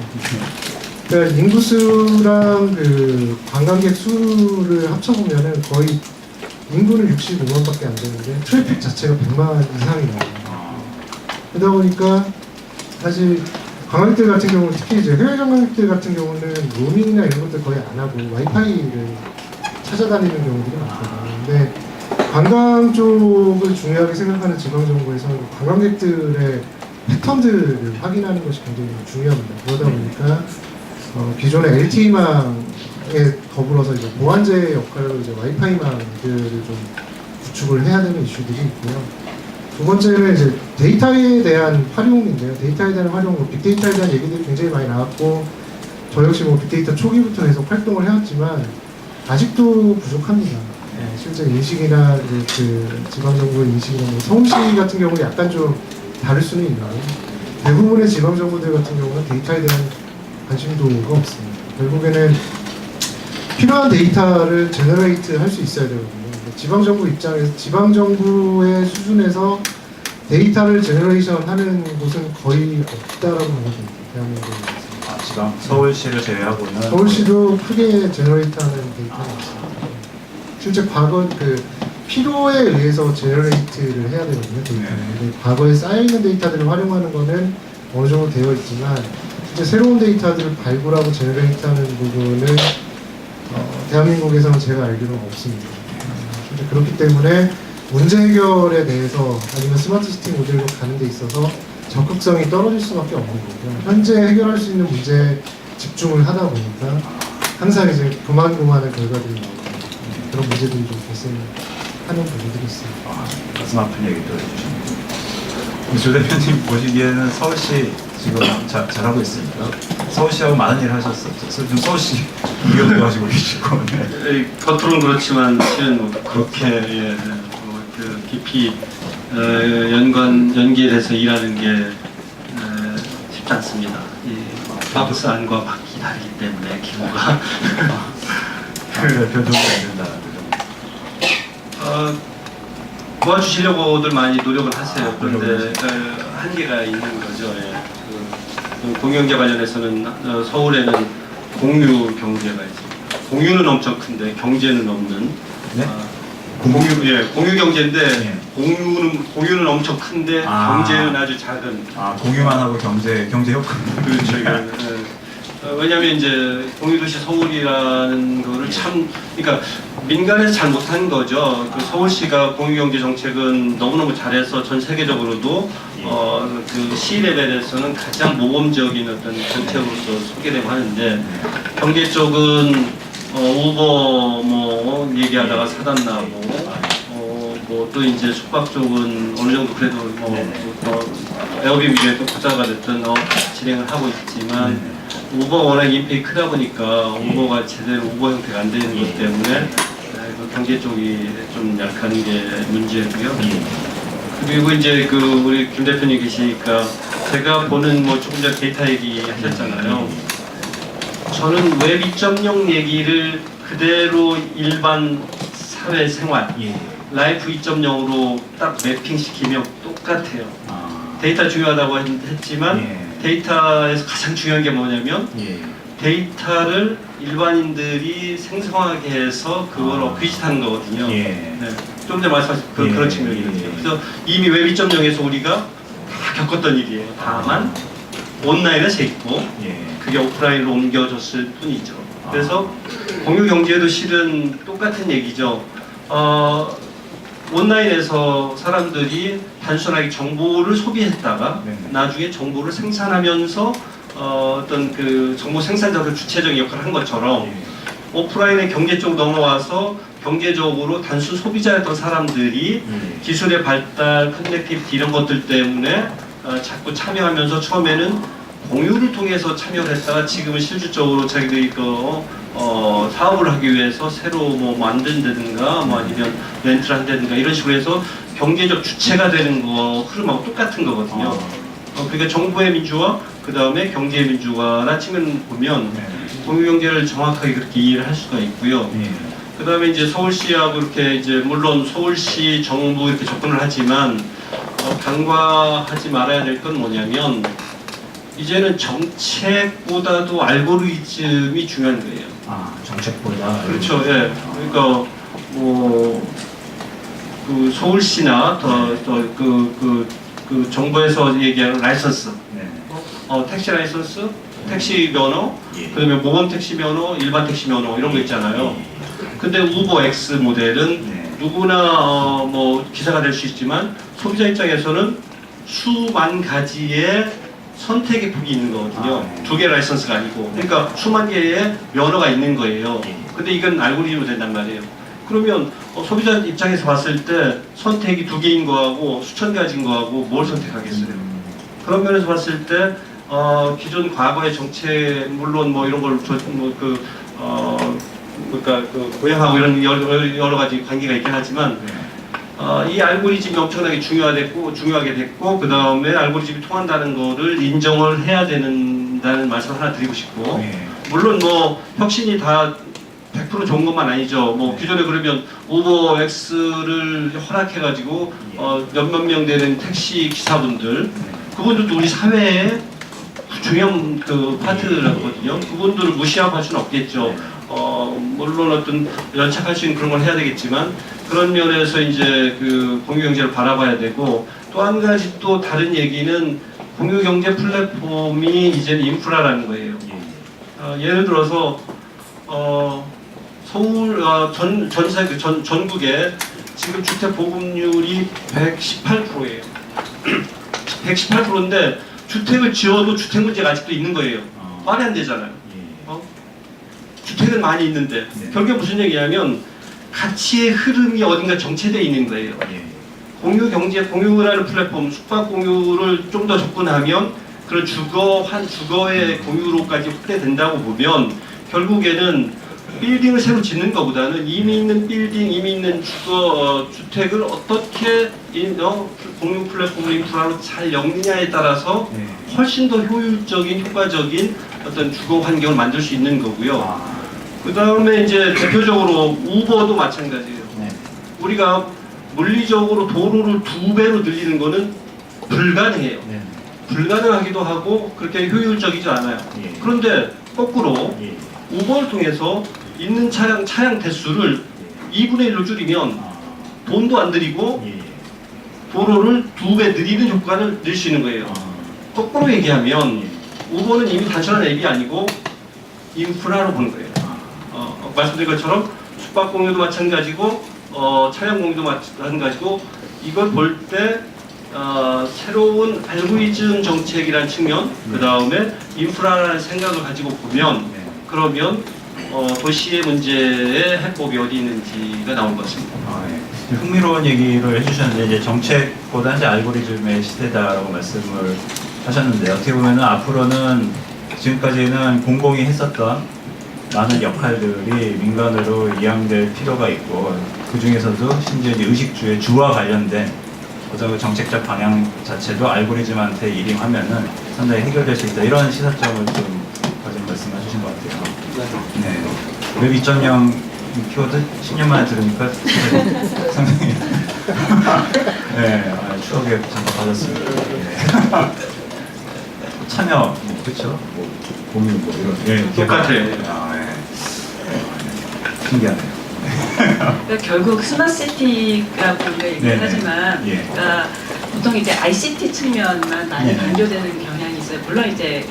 그러니까 인구수랑 그 관광객 수를 합쳐보면은 거의 인구는 65만밖에 안 되는데 트래픽 자체가 100만 이상이 나와요. 그러다 보니까 사실 관광객들 같은 경우는 특히 이제 해외 관광객들 같은 경우는 로밍이나 이런 것들 거의 안 하고 와이파이를 찾아다니는 경우들이 많거든요. 근데 관광 쪽을 중요하게 생각하는 지방정부에서는 관광객들의 패턴들을 확인하는 것이 굉장히 중요합니다. 그러다 보니까 기존의 LTE망에 더불어서 이제 보안제 역할로 이제 와이파이망들을 좀 구축을 해야 되는 이슈들이 있고요. 두 번째는 이제 데이터에 대한 활용인데요. 데이터에 대한 활용, 빅데이터에 대한 얘기들이 굉장히 많이 나왔고, 저 역시 뭐 빅데이터 초기부터 계속 활동을 해왔지만 아직도 부족합니다. 실제 인식이나 그 지방정부의 인식이나 뭐 서울시 같은 경우는 약간 좀 다를 수는 있나요? 대부분의 지방정부들 같은 경우는 데이터에 대한 관심도가 없습니다. 결국에는 필요한 데이터를 제너레이트 할 수 있어야 되거든요. 지방정부 입장에서 지방정부의 수준에서 데이터를 제너레이션 하는 곳은 거의 없다라고 보거든요. 대한민국에서. 지방 서울시를 제외하고는 서울시도 크게 제너레이트하는 데이터가 없습니다. 실제 과거 그 필요에 의해서 제너레이트를 해야 되거든요. 데이터는. 근데 과거에 쌓여있는 데이터들을 활용하는 거는 어느 정도 되어 있지만 실제 새로운 데이터들을 발굴하고 제너레이트하는 부분은 대한민국에서는 제가 알기로는 없습니다. 실제 그렇기 때문에 문제 해결에 대해서 아니면 스마트 시티 모델로 가는 데 있어서 적극성이 떨어질 수밖에 없는 거고요. 현재 해결할 수 있는 문제에 집중을 하다 보니까 항상 이제 그만한 결과들이 나오고 그런 문제들이 좀 발생하는 부분들이 있습니다. 가슴 아픈 얘기 또 해주셨네요. 조 대표님 보시기에는 서울시 지금 잘하고 있습니다. 서울시하고 많은 일을 하셨었죠. 지금 서울시 위원도 하시고 계시고. 네. 겉으로는 그렇지만 실은 뭐 그렇게 그 깊이 연계돼서 일하는 게 쉽지 않습니다. 이 박스 안과 밖이 다르기 때문에 기구가 별도가 안 된다. 도와주시려고들 많이 노력을 하세요. 그런데 한계가 있는 거죠. 그 공유경제 관련해서는 서울에는 공유 경제가 있습니다. 공유는 엄청 큰데 경제는 없는. 네? 공유 경제인데 네. 공유는 엄청 큰데 경제는 아주 작은. 공유만 하고 경제 효과. 그렇죠. 왜냐하면 이제 공유도시 서울이라는 거를 그러니까 민간에서 잘 못한 거죠. 그 서울시가 공유경제 정책은 너무너무 잘해서 전 세계적으로도 그 시 레벨에서는 가장 모범적인 어떤 정책으로서 소개되고 하는데 경제 쪽은 우버 뭐 얘기하다가 사단 나고 뭐 또 이제 숙박 쪽은 어느 정도 그래도 에어비비에 또 부자가 됐든 진행을 하고 있지만 우버 워낙 임팩이 크다 보니까 우버가 제대로 우버 형태가 안 되는 것 때문에 그 경제 쪽이 좀 약한 게 문제고요. 그리고 이제 그 우리 김 대표님 계시니까 제가 보는 뭐 조금 전에 데이터 얘기 하셨잖아요. 저는 웹 2.0 얘기를 그대로 일반 사회생활 라이프 2.0으로 딱 매핑시키면 똑같아요. 데이터 중요하다고 했지만 데이터에서 가장 중요한 게 뭐냐면 데이터를 일반인들이 생성하게 해서 그걸 어필하는 거거든요. 네. 좀 전에 말씀하신 그런 측면이거든요. 그래서 이미 웹 2.0에서 우리가 다 겪었던 일이에요. 다만 온라인에서 있고 그게 오프라인으로 옮겨졌을 뿐이죠. 그래서 공유 경제도 실은 똑같은 얘기죠. 온라인에서 사람들이 단순하게 정보를 소비했다가 네네. 나중에 정보를 생산하면서 어떤 그 정보 생산자로 주체적인 역할을 한 것처럼 예. 오프라인의 경제 쪽 넘어와서 경제적으로 단순 소비자였던 사람들이 예. 기술의 발달, 커넥티비티 이런 것들 때문에 자꾸 참여하면서 처음에는 공유를 통해서 참여를 했다가 지금은 실질적으로 자기들이 사업을 하기 위해서 새로 뭐 만든다든가 뭐 아니면 렌트를 한다든가 이런 식으로 해서 경제적 주체가 되는 거 흐름하고 똑같은 거거든요. 그러니까 정부의 민주화, 그 다음에 경제의 민주화라는 측면 보면 네. 공유경제를 정확하게 그렇게 이해를 할 수가 있고요. 예. 그 다음에 이제 서울시하고 이렇게 이제 물론 서울시 정부 이렇게 접근을 하지만 간과하지 말아야 될 건 뭐냐면 이제는 정책보다도 알고리즘이 중요한 거예요. 정책보다. 그렇죠. 예. 그러니까 그 서울시나 그 정부에서 얘기하는 라이선스, 네. 택시 라이선스, 택시 면허, 예. 그다음에 모범 택시 면허, 일반 택시 면허 이런 거 있잖아요. 근데 우버 X 모델은 네. 누구나 뭐 기사가 될 수 있지만 소비자 입장에서는 수만 가지의 선택의 폭이 있는 거거든요. 네. 두 개 라이선스가 아니고. 그러니까 수만 개의 면허가 있는 거예요. 예. 근데 이건 알고리즘으로 된단 말이에요. 그러면 소비자 입장에서 봤을 때 선택이 두 개인 거하고 수천 가지인 거하고 뭘 선택하겠어요? 그런 면에서 봤을 때 기존 과거의 정책 물론 뭐 이런 걸 그러니까 그 고양하고 이런 여러 가지 관계가 있긴 하지만 이 알고리즘이 엄청나게 중요하게 됐고 그 다음에 알고리즘이 통한다는 거를 인정을 해야 된다는 말씀을 하나 드리고 싶고 예. 물론 뭐 혁신이 다 100% 좋은 것만 아니죠. 뭐 기존에 그러면 우버 X를 허락해가지고 몇몇 명 되는 택시 기사분들 그분들도 우리 사회의 중요한 그 파트라거든요. 그분들을 무시하고 할 수는 없겠죠. 물론 어떤 연착할 수 있는 그런 걸 해야 되겠지만 그런 면에서 이제 그 공유경제를 바라봐야 되고 또 한 가지 또 다른 얘기는 공유경제 플랫폼이 이제는 인프라라는 거예요. 예를 들어서 서울 전국에 지금 주택 보급률이 118%예요. 118%인데 주택을 지어도 주택 문제가 아직도 있는 거예요. 말이 안 되잖아요. 주택은 많이 있는데 네. 결국에 무슨 얘기냐면 가치의 흐름이 어딘가 정체되어 있는 거예요. 공유 경제, 공유라는 플랫폼, 숙박 공유를 좀 더 접근하면 그런 주거의 공유로까지 확대된다고 보면 결국에는 빌딩을 새로 짓는 것보다는 이미 있는 빌딩, 이미 있는 주택을 어떻게 공유 플랫폼 인프라로 잘 엮느냐에 따라서 훨씬 더 효율적인, 효과적인 어떤 주거 환경을 만들 수 있는 거고요. 그 다음에 이제 대표적으로 우버도 마찬가지예요. 우리가 물리적으로 도로를 2배로 늘리는 거는 불가능해요. 불가능하기도 하고 그렇게 효율적이지 않아요. 그런데 거꾸로 우버를 통해서 있는 차량 대수를 2분의 1로 줄이면 돈도 안 들이고 도로를 2배 늘리는 효과를 낼 수 있는 거예요. 거꾸로 얘기하면 우버는 이미 단순한 앱이 아니고 인프라로 보는 거예요. 말씀드린 것처럼 숙박 공유도 마찬가지고 차량 공유도 마찬가지고 이걸 볼 때 새로운 알고리즘 정책이라는 측면 그 다음에 인프라라는 생각을 가지고 보면 그러면 도시의 문제의 해법이 어디 있는지가 나온 것 같습니다. 흥미로운 얘기를 해주셨는데 이제 정책보다 이제 알고리즘의 시대다라고 말씀을 하셨는데 어떻게 보면은 앞으로는 지금까지는 공공이 했었던 많은 역할들이 민간으로 이양될 필요가 있고 그 중에서도 심지어 이제 의식주의 주와 관련된 어떤 정책적 방향 자체도 알고리즘한테 일임하면은 상당히 해결될 수 있다 이런 시사점을 좀 가진 말씀해 주신 것 같아요. 네. 웹 2.0 키워드 10년 만에 들으니까 상당히 추억에 잠깐 받았습니다. 참여 그렇죠? 공유 이런 똑같아요. 신기하네요. 그러니까 결국 스마트시티라고 우리가 얘기를 하지만 그러니까 보통 이제 ICT 측면만 많이 강조되는 경향이 있어요. 물론 이제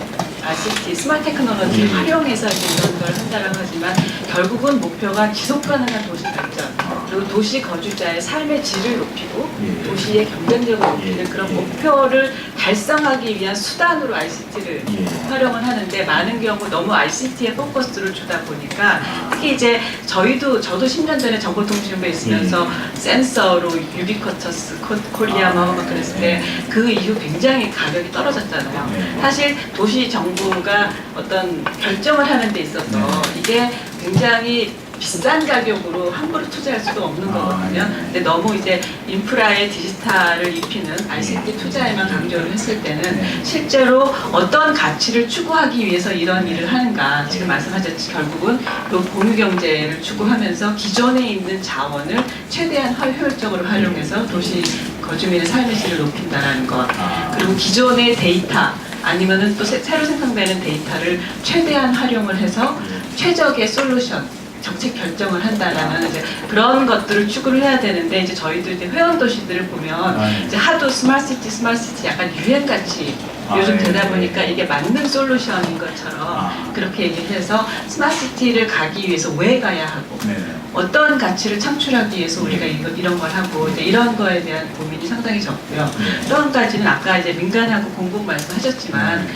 ICT, 스마트 테크놀로지를 예. 활용해서 이제 이런 걸 한다라고 하지만 결국은 목표가 지속 가능한 도시 발전 그리고 도시 거주자의 삶의 질을 높이고 예. 도시의 경쟁력을 높이는 예. 그런 예. 목표를 달성하기 위한 수단으로 ICT를 예. 활용을 하는데 많은 경우 너무 ICT에 포커스를 주다 보니까 특히 이제 저도 10년 전에 정보통신부에 있으면서 센서로 유비쿼터스 코리아 뭐 막 그랬을 때 그 이후 굉장히 가격이 떨어졌잖아요. 네. 사실 도시 정부가 어떤 결정을 하는 데 있어서 이게 굉장히 비싼 가격으로 함부로 투자할 수도 없는 거거든요. 네. 근데 너무 이제 인프라에 디지털을 입히는 ICT 투자에만 강조를 했을 때는 네. 실제로 어떤 가치를 추구하기 위해서 이런 일을 하는가 지금 말씀하셨듯이 결국은 그 공유경제를 추구하면서 기존에 있는 자원을 최대한 효율적으로 활용해서 도시 거주민의 삶의 질을 높인다는 것 그리고 기존의 데이터 아니면은 또 새로 생성되는 데이터를 최대한 활용을 해서 최적의 솔루션 정책 결정을 한다라는 이제 그런 것들을 추구를 해야 되는데 이제 저희도 이제 회원 도시들을 보면 이제 하도 스마트 시티 약간 유행같이 요즘 되다 보니까 이게 맞는 솔루션인 것처럼 그렇게 얘기를 해서 스마트 시티를 가기 위해서 왜 가야 하고 네. 어떤 가치를 창출하기 위해서 우리가 이런 걸 하고 이제 이런 거에 대한 고민이 상당히 적고요. 또 한 가지는 아까 이제 민간하고 공공 말씀하셨지만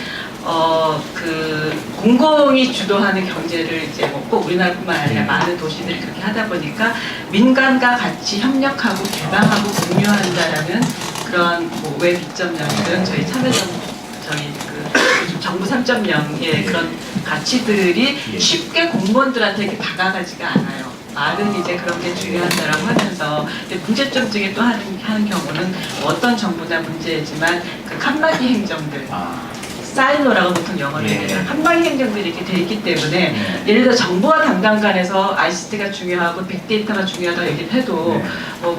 그 공공이 주도하는 경제를 이제 뭐 꼭 우리나라뿐만 아니라 많은 도시들이 그렇게 하다 보니까 민간과 같이 협력하고 개방하고 공유한다라는 그런 뭐 웹 2.0이든 저희 참여정부 저희 그 정부 3.0의 그런 가치들이 쉽게 공무원들한테 이렇게 다가가지가 않아요. 말은 이제 그런 게 중요하다라고 하면서 문제점 중에 또 하는 경우는 어떤 정부나 문제지만 그 칸막이 행정들 사일로라고 보통 영어로 얘기해요. 칸막이 행정들이 이렇게 돼 있기 때문에 예를 들어 정보와 담당 간에서 ICT가 중요하고 빅데이터가 중요하다고 얘기를 해도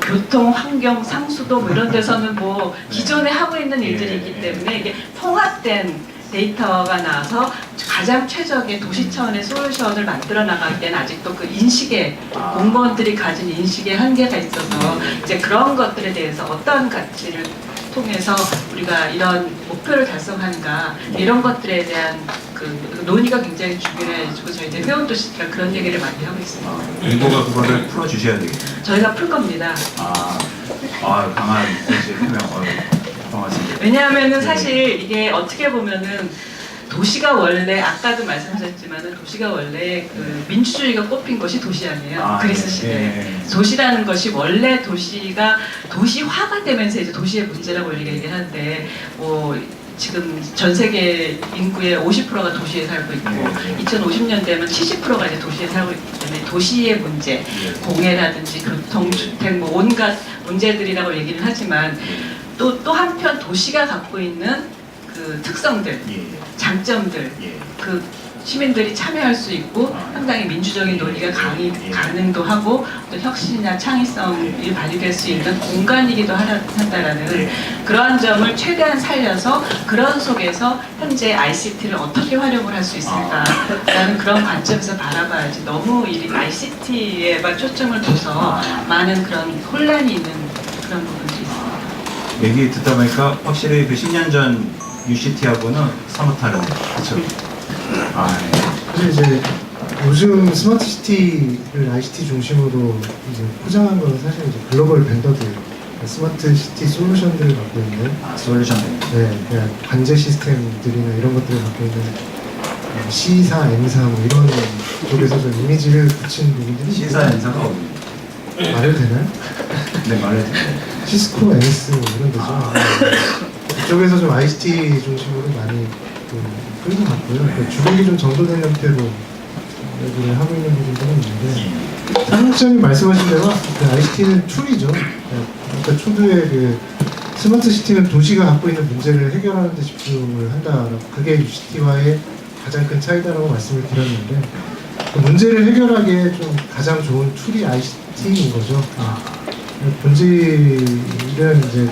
교통, 환경, 상수도 뭐 이런 데서는 뭐 기존에 하고 있는 일들이 있기 때문에 이게 통합된 데이터가 나와서 가장 최적의 도시 차원의 솔루션을 만들어 나가기에는 아직도 그 인식의 공무원들이 가진 인식의 한계가 있어서 이제 그런 것들에 대해서 어떤 가치를 통해서 우리가 이런 목표를 달성하는가 이런 것들에 대한 그 논의가 굉장히 중요해지고 저희 이제 회원도시가 그런 얘기를 많이 하고 있습니다. 일부가 그거를 풀어주셔야 되겠네요. 저희가 풀 겁니다. 강한 해명 고맙습니다. 왜냐하면은 사실 이게 어떻게 보면은 도시가 원래 아까도 말씀하셨지만은 도시가 원래 그 민주주의가 꼽힌 것이 도시 아니에요. 그리스 시대에 도시라는 것이 원래 도시가 도시화가 되면서 이제 도시의 문제라고 우리가 얘기하는데 지금 전 세계 인구의 50%가 도시에 살고 있고 2050년 되면 70%가 이제 도시에 살고 있기 때문에 도시의 문제, 공해라든지 교통, 주택 뭐 온갖 문제들이라고 얘기를 하지만 또 한편 도시가 갖고 있는 그 특성들, 장점들, 그 시민들이 참여할 수 있고 상당히 민주적인 논의가 가능도 하고 또 혁신이나 창의성이 발휘될 수 있는 공간이기도 한다라는 그러한 점을 최대한 살려서 그런 속에서 현재 ICT를 어떻게 활용을 할 수 있을까라는 그런 관점에서 바라봐야지 너무 이 ICT에만 초점을 둬서 많은 그런 혼란이 있는 그런 부분들이 있습니다. 얘기 듣다 보니까 확실히 그 10년 전 UCT하고는 사뭇 다르네요. 그렇죠? 사실 이제 요즘 스마트 시티를 ICT 중심으로 이제 포장한 건 사실 이제 글로벌 벤더들 스마트 시티 솔루션들을 갖고 있는 솔루션. 그냥 관제 시스템들이나 이런 것들을 갖고 있는 C사, N사 뭐 이런 쪽에서 좀 이미지를 붙인 부분들이 C사, N사가 어디? 말해도 되나요? 네, 말해도 돼요. 시스코, NS 뭐 이런 데죠. 그쪽에서 좀 ICT 중심으로 많이 끌것 같고요. 그러니까 주력이 좀 정도된 형태로 얘기를 하고 있는 부분들은 있는데 상무장님 말씀하신 대로 그 ICT는 툴이죠. 그러니까 초두의 그 스마트 시티는 도시가 갖고 있는 문제를 해결하는 데 집중을 한다. 그게 UCT와의 가장 큰 차이다라고 말씀을 드렸는데 그 문제를 해결하기에 좀 가장 좋은 툴이 ICT인 거죠. 본질은 이제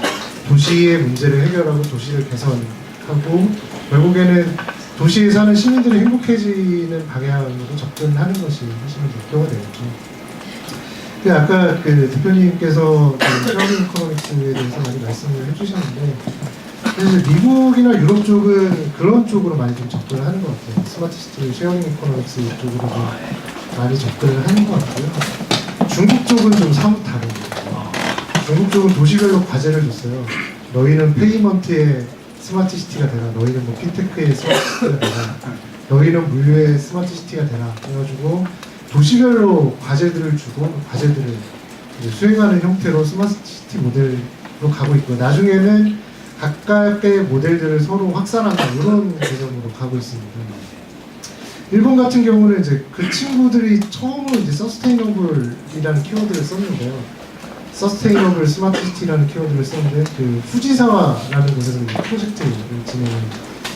도시의 문제를 해결하고 도시를 개선하고 결국에는 도시에 사는 시민들이 행복해지는 방향으로 접근하는 것이 사실은 목표가 되겠죠. 근데 아까 그 대표님께서 쉐어링 이코노믹스에 대해서 많이 말씀을 해주셨는데 그래서 미국이나 유럽 쪽은 그런 쪽으로 많이 좀 접근을 하는 것 같아요. 스마트 시티, 쉐어링 이코노믹스 쪽으로 좀 많이 접근을 하는 것 같고요. 중국 쪽은 좀 사뭇 다른 거예요. 중국 쪽은 도시별로 과제를 줬어요. 너희는 페이먼트의 스마트 시티가 되라. 너희는 뭐 핀테크의 스마트 시티가 되라. 너희는 물류의 스마트 시티가 되라. 그래가지고 도시별로 과제들을 주고 그 과제들을 이제 수행하는 형태로 스마트 시티 모델로 가고 있고, 나중에는 각각의 모델들을 서로 확산한다, 이런 개념으로 가고 있습니다. 일본 같은 경우는 이제 그 친구들이 처음으로 이제 서스테이너블이라는 키워드를 썼는데요. 서스테이너블 스마트 시티라는 키워드를 썼는데, 그 후지사와라는 곳에서 이제 프로젝트를 진행을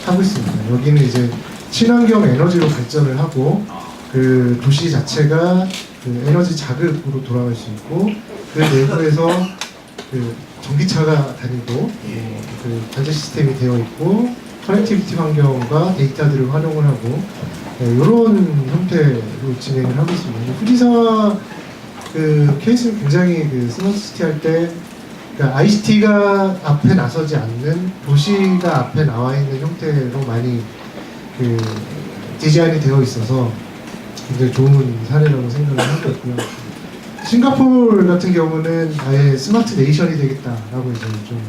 하고 있습니다. 여기는 이제 친환경 에너지로 발전을 하고, 그 도시 자체가 그 에너지 자급으로 돌아갈 수 있고, 그 내부에서 그 전기차가 다니고, 그 관제 시스템이 되어 있고, 커넥티비티 환경과 데이터들을 활용을 하고, 이런 형태로 진행을 하고 있습니다. 후지사 그 케이스는 굉장히 그 스마트 시티 할 때, 그러니까 ICT가 앞에 나서지 않는 도시가 앞에 나와 있는 형태로 많이 그 디자인이 되어 있어서 굉장히 좋은 사례라고 생각을 하고 있고요. 싱가포르 같은 경우는 아예 스마트 네이션이 되겠다라고 이제 좀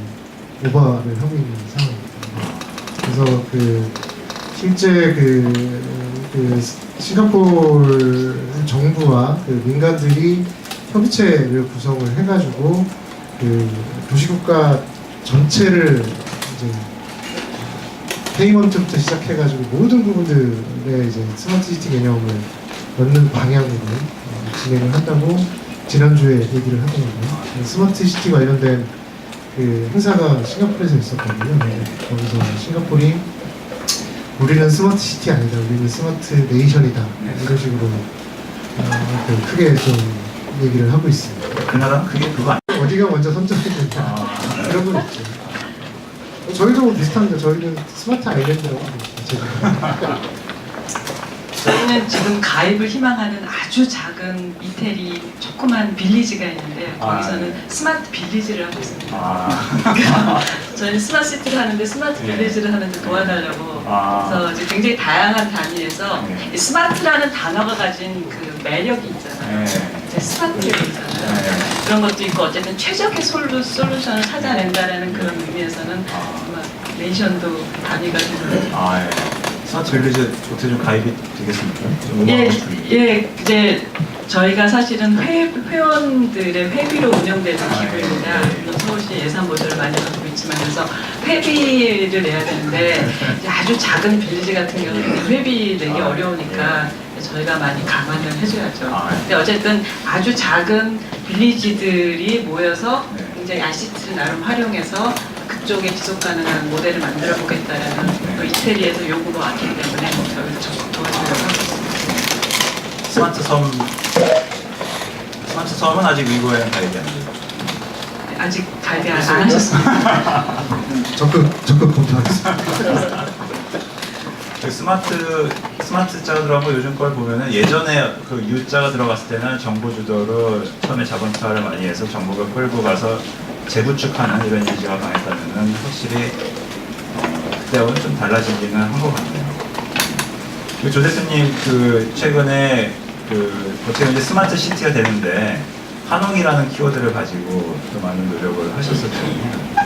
오버를 하고 있는 상황입니다. 그래서 그 실제 그 싱가포르 정부와 그 민간들이 협의체를 구성을 해가지고 그 도시국가 전체를 이제 페이먼트부터 시작해가지고 모든 부분들에 이제 스마트 시티 개념을 넣는 방향으로 진행을 한다고 지난주에 얘기를 하더라고요. 스마트 시티 관련된 그 행사가 싱가포르에서 있었거든요. 거기서 싱가포르이 우리는 스마트 시티 아니다, 우리는 스마트 네이션이다, 이런 식으로 그 크게 좀 얘기를 하고 있습니다. 그 나라는 그게 그거 아니에요? 어디가 먼저 선점했는가 그런 건 있죠. 저희도 뭐 비슷합니다. 저희는 스마트 아일랜드라고 합니다. 저희는 지금 가입을 희망하는 아주 작은 이태리 조그만 빌리지가 있는데, 거기서는 스마트 빌리지를 하고 있습니다. 저희는 스마트 시티를 하는데 스마트 빌리지를 하는데 도와달라고. 그래서 이제 굉장히 다양한 단위에서 이 스마트라는 단어가 가진 그 매력이 있잖아요. 이제 스마트가 있잖아요. 그런 것도 있고, 어쨌든 최적의 솔루션을 찾아낸다라는 그런 의미에서는 정말 네이션도 단위가 되는. 스마트 빌리지 어떻게 좀 가입이 되겠습니까? 좀 예, 이제 저희가 사실은 회원들의 회비로 운영되는 기구입니다. 물론 서울시 예산 보조를 많이 받고 있지만, 그래서 회비를 내야 되는데 이제 아주 작은 빌리지 같은 경우는 회비 내기 어려우니까 저희가 많이 감안을 해줘야죠. 근데 어쨌든 아주 작은 빌리지들이 모여서 굉장히 ICT를 나름 활용해서 그쪽에 지속 가능한 모델을 만들어 보겠다라는 그 이태리에서 요구가 왔기 때문에 저희도 적극 도와주려고 하고 있습니다. 스마트 섬은 아직 미국에는 가입이 안 돼요. 아직 가입이 안 하셨습니다. 적극 검토하겠습니다. 그 스마트 자가 들어간 거 요즘 걸 보면은, 예전에 그 U자가 들어갔을 때는 정보 주도로 처음에 자본 투하를 많이 해서 정보가 끌고 가서 재구축하는 이런 이미지가 강했다면은, 확실히 그때하고는 좀 달라지기는 한 것 같네요. 조 대표님 그 최근에 그 어떻게 이제 스마트 시티가 되는데 한옥이라는 키워드를 가지고 또 많은 노력을 하셨었잖아요.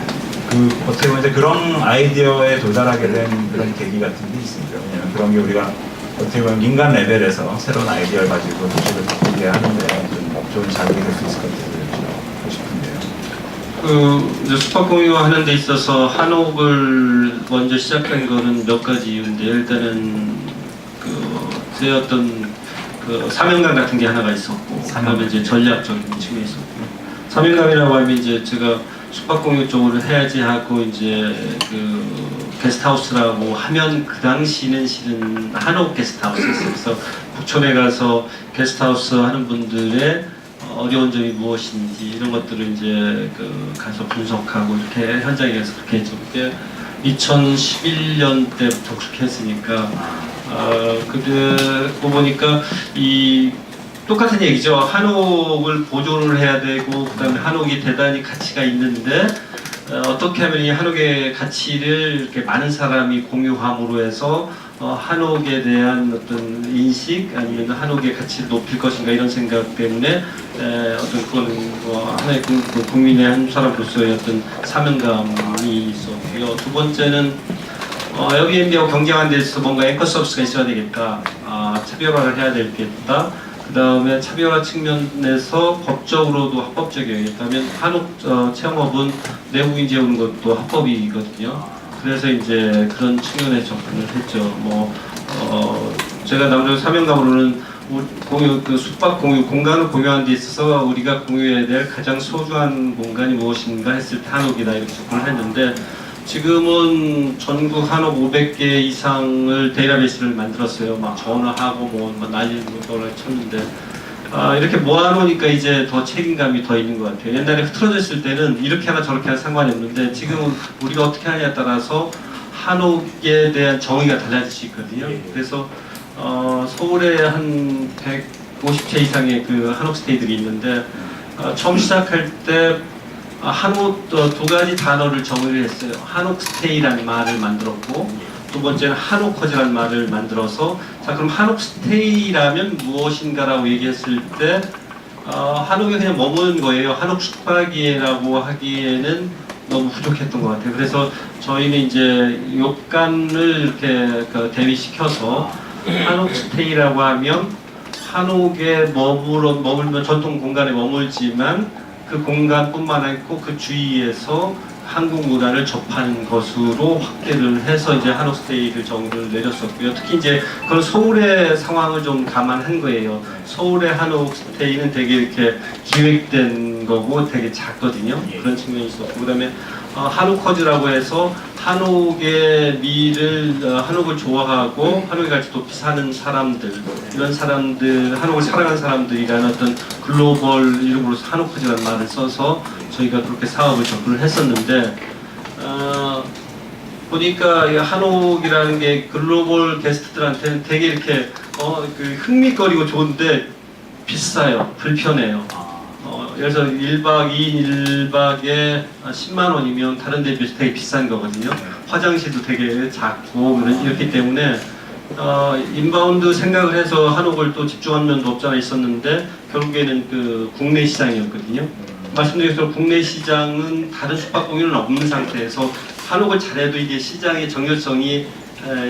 그 어떻게 보면 이제 그런 아이디어에 도달하게 된 그런 계기 같은 게 있습니다. 왜냐하면 그런 게 우리가 어떻게 보면 민간 레벨에서 새로운 아이디어를 가지고 도시를 바꾸게 하는데 좀 좋은 자극이 될 수 있을 것 같아서 여쭤보고 싶은데요. 그 이제 슈퍼공유 하는 데 있어서 한옥을 먼저 시작한 거는 몇 가지 이유인데, 일단은 제 어떤 그 사명감 같은 게 하나가 있었고, 그다음에 이제 전략적인 측면이 있었고, 사명감이라고 하면 이제 제가 숙박공유 쪽으로 해야지 하고 이제 그 게스트하우스라고 하면 그 당시는 실은 한옥 게스트하우스였어요. 그래서 북촌에 가서 게스트하우스 하는 분들의 어려운 점이 무엇인지 이런 것들을 이제 그 가서 분석하고 이렇게 현장에 가서 그렇게 했죠. 그게 2011년 때부터 그렇게 했으니까 그러고 보니까 이 똑같은 얘기죠. 한옥을 보존을 해야 되고, 그다음에 한옥이 대단히 가치가 있는데 어떻게 하면 이 한옥의 가치를 이렇게 많은 사람이 공유함으로 해서 한옥에 대한 어떤 인식 아니면 한옥의 가치를 높일 것인가 이런 생각 때문에 어떤 그거는 하나의 국민의 한 사람으로서의 어떤 사명감이 있었고요. 두 번째는 에어비앤비하고 경쟁하는 데 있어서 뭔가 앵커 서비스가 있어야 되겠다. 차별화를 해야 되겠다. 그 다음에 차별화 측면에서 법적으로도 합법적이어야겠다면 한옥 체험업은 내국인 재우는 것도 합법이거든요. 그래서 이제 그런 측면에 접근을 했죠. 제가 나름대로 사명감으로는 숙박 공유, 공간을 공유하는 데 있어서 우리가 공유해야 될 가장 소중한 공간이 무엇인가 했을 때 한옥이다 이렇게 접근을 했는데 지금은 전국 한옥 500개 이상을 데이터베이스를 만들었어요. 막 전화하고 난리 놀라 쳤는데 이렇게 모아놓으니까 이제 더 책임감이 더 있는 것 같아요. 옛날에 흐트러져 있을 때는 이렇게 하나 저렇게 하나 상관이 없는데 지금은 우리가 어떻게 하냐에 따라서 한옥에 대한 정의가 달라질 수 있거든요. 그래서 서울에 한 150채 이상의 그 한옥 스테이들이 있는데 처음 시작할 때 한옥 두 가지 단어를 정의를 했어요. 한옥 스테이라는 말을 만들었고 두 번째는 한옥 커즈라는 말을 만들어서 자 그럼 한옥 스테이라면 무엇인가라고 얘기했을 때 한옥에 그냥 머무는 거예요. 한옥 숙박이라고 하기에는 너무 부족했던 것 같아요. 그래서 저희는 이제 요건을 이렇게 대비시켜서 한옥 스테이라고 하면 한옥에 머물면 전통 공간에 머물지만 그 공간뿐만 아니고 그 주위에서 한국 문화를 접하는 것으로 확대를 해서 이제 한옥 스테이를 정의를 내렸었고요. 특히 이제 그런 서울의 상황을 좀 감안한 거예요. 서울의 한옥 스테이는 되게 이렇게 기획된 거고 되게 작거든요. 그런 측면이 있었고 그다음에 한옥 커즈라고 해서 한옥의 미를 한옥을 좋아하고 한옥의 가치 높이 사는 사람들 이런 사람들 한옥을 사랑하는 사람들이라는 어떤 글로벌 이름으로서 한옥 커즈라는 말을 써서 저희가 그렇게 사업을 접근을 했었는데 보니까 이 한옥이라는 게 글로벌 게스트들한테는 되게 이렇게 흥미거리고 좋은데 비싸요. 불편해요. 예를 들어서 1박 2일 1박에 10만 원이면 다른 데 비해서 되게 비싼 거거든요. 화장실도 되게 작고 이렇기 때문에 인바운드 생각을 해서 한옥을 또 집중한 면도 없잖아 있었는데 결국에는 그 국내 시장이었거든요. 말씀드린 것처럼 국내 시장은 다른 숙박공유는 없는 상태에서 한옥을 잘해도 이게 시장의 정열성이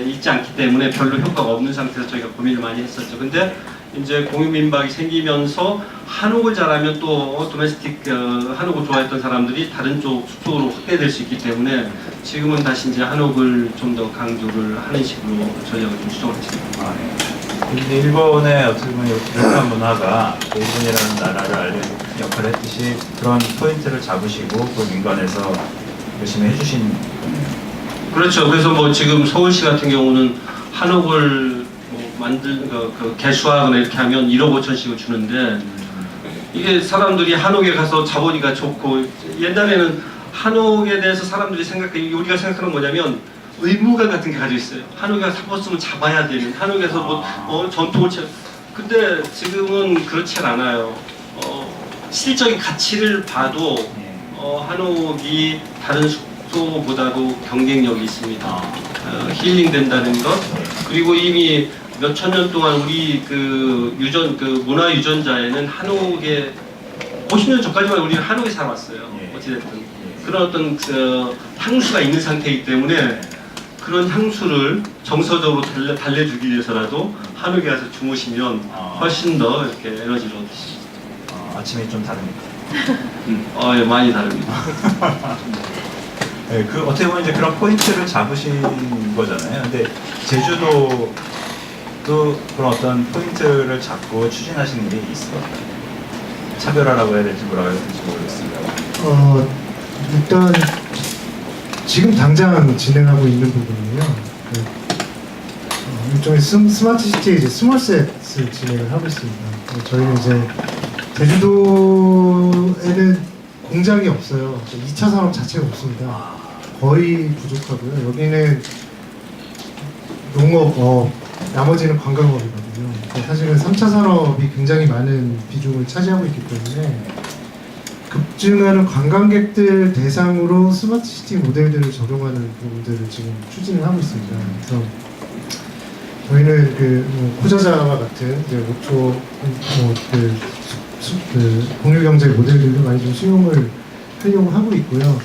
있지 않기 때문에 별로 효과가 없는 상태에서 저희가 고민을 많이 했었죠. 근데 이제 공유민박이 생기면서 한옥을 잘하면 또 도메스틱 한옥을 좋아했던 사람들이 다른 쪽 숙소로 확대될 수 있기 때문에 지금은 다시 이제 한옥을 좀 더 강조를 하는 식으로 저희가 좀 추정을 했습니다. 근데 일본의 어떻게 보면 일본 문화가 일본이라는 나라를 알리는 역할을 했듯이 그런 포인트를 잡으시고 그 민간에서 열심히 해주신 거네요. 그렇죠. 그래서 지금 서울시 같은 경우는 한옥을 개수하거나 이렇게 하면 1억 5천씩을 주는데 이게 사람들이 한옥에 가서 자본이가 좋고 옛날에는 한옥에 대해서 사람들이 우리가 생각하는 뭐냐면 의무감 같은 게 가지고 있어요. 한옥에 가서 잡았으면 잡아야 되는 한옥에서 전통을 근데 지금은 그렇지 않아요. 실적인 가치를 봐도 한옥이 다른 숙소보다도 경쟁력이 있습니다. 힐링된다는 것 그리고 이미 몇 천 년 동안 우리 문화 유전자에는 한옥에 50년 전까지만 우리는 한옥에 살아왔어요. 어찌됐든 그런 어떤 향수가 있는 상태이기 때문에 그런 향수를 정서적으로 달래주기 위해서라도 한옥에 가서 주무시면 훨씬 더 이렇게 에너지를 얻으시죠. 아침이 좀 다릅니다. 예, 많이 다릅니다. 네, 어떻게 보면 이제 그런 포인트를 잡으신 거잖아요. 근데 제주도도 그런 어떤 포인트를 잡고 추진하시는 일이 있어요. 차별화라고 해야 될지 뭐라고 해야 될지 모르겠습니다. 일단 지금 당장 진행하고 있는 부분은요. 일종의 스마트 시티 이제 스몰셋을 진행을 하고 있습니다. 저희는 이제 제주도에는 공장이 없어요. 2차 산업 자체가 없습니다. 거의 부족하고요. 여기는 농업, 나머지는 관광업이거든요. 사실은 3차 산업이 굉장히 많은 비중을 차지하고 있기 때문에 입증하는 관광객들 대상으로 스마트 시티 모델들을 적용하는 부분들을 지금 추진을 하고 있습니다. 그래서 저희는 코자자와 같은 이제 5초 공유 경제 모델들도 많이 좀 수용을 하려고 하고 있고요.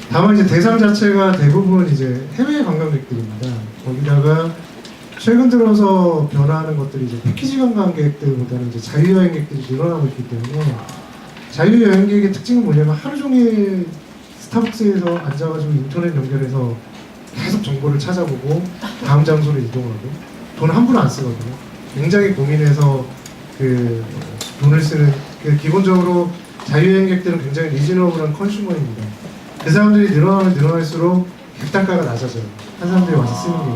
다만 이제 대상 자체가 대부분 이제 해외 관광객들입니다. 거기다가 최근 들어서 변화하는 것들이 이제 패키지 관광객들보다는 이제 자유여행객들이 늘어나고 있기 때문에 자유여행객의 특징은 뭐냐면 하루 종일 스타벅스에서 앉아가지고 인터넷 연결해서 계속 정보를 찾아보고 다음 장소로 이동하고 돈 함부로 안 쓰거든요. 굉장히 고민해서 돈을 쓰는 기본적으로 자유여행객들은 굉장히 리즈너블한 컨슈머입니다. 그 사람들이 늘어나면 늘어날수록 객단가가 낮아져요. 한 사람들이 와서 쓰는 게.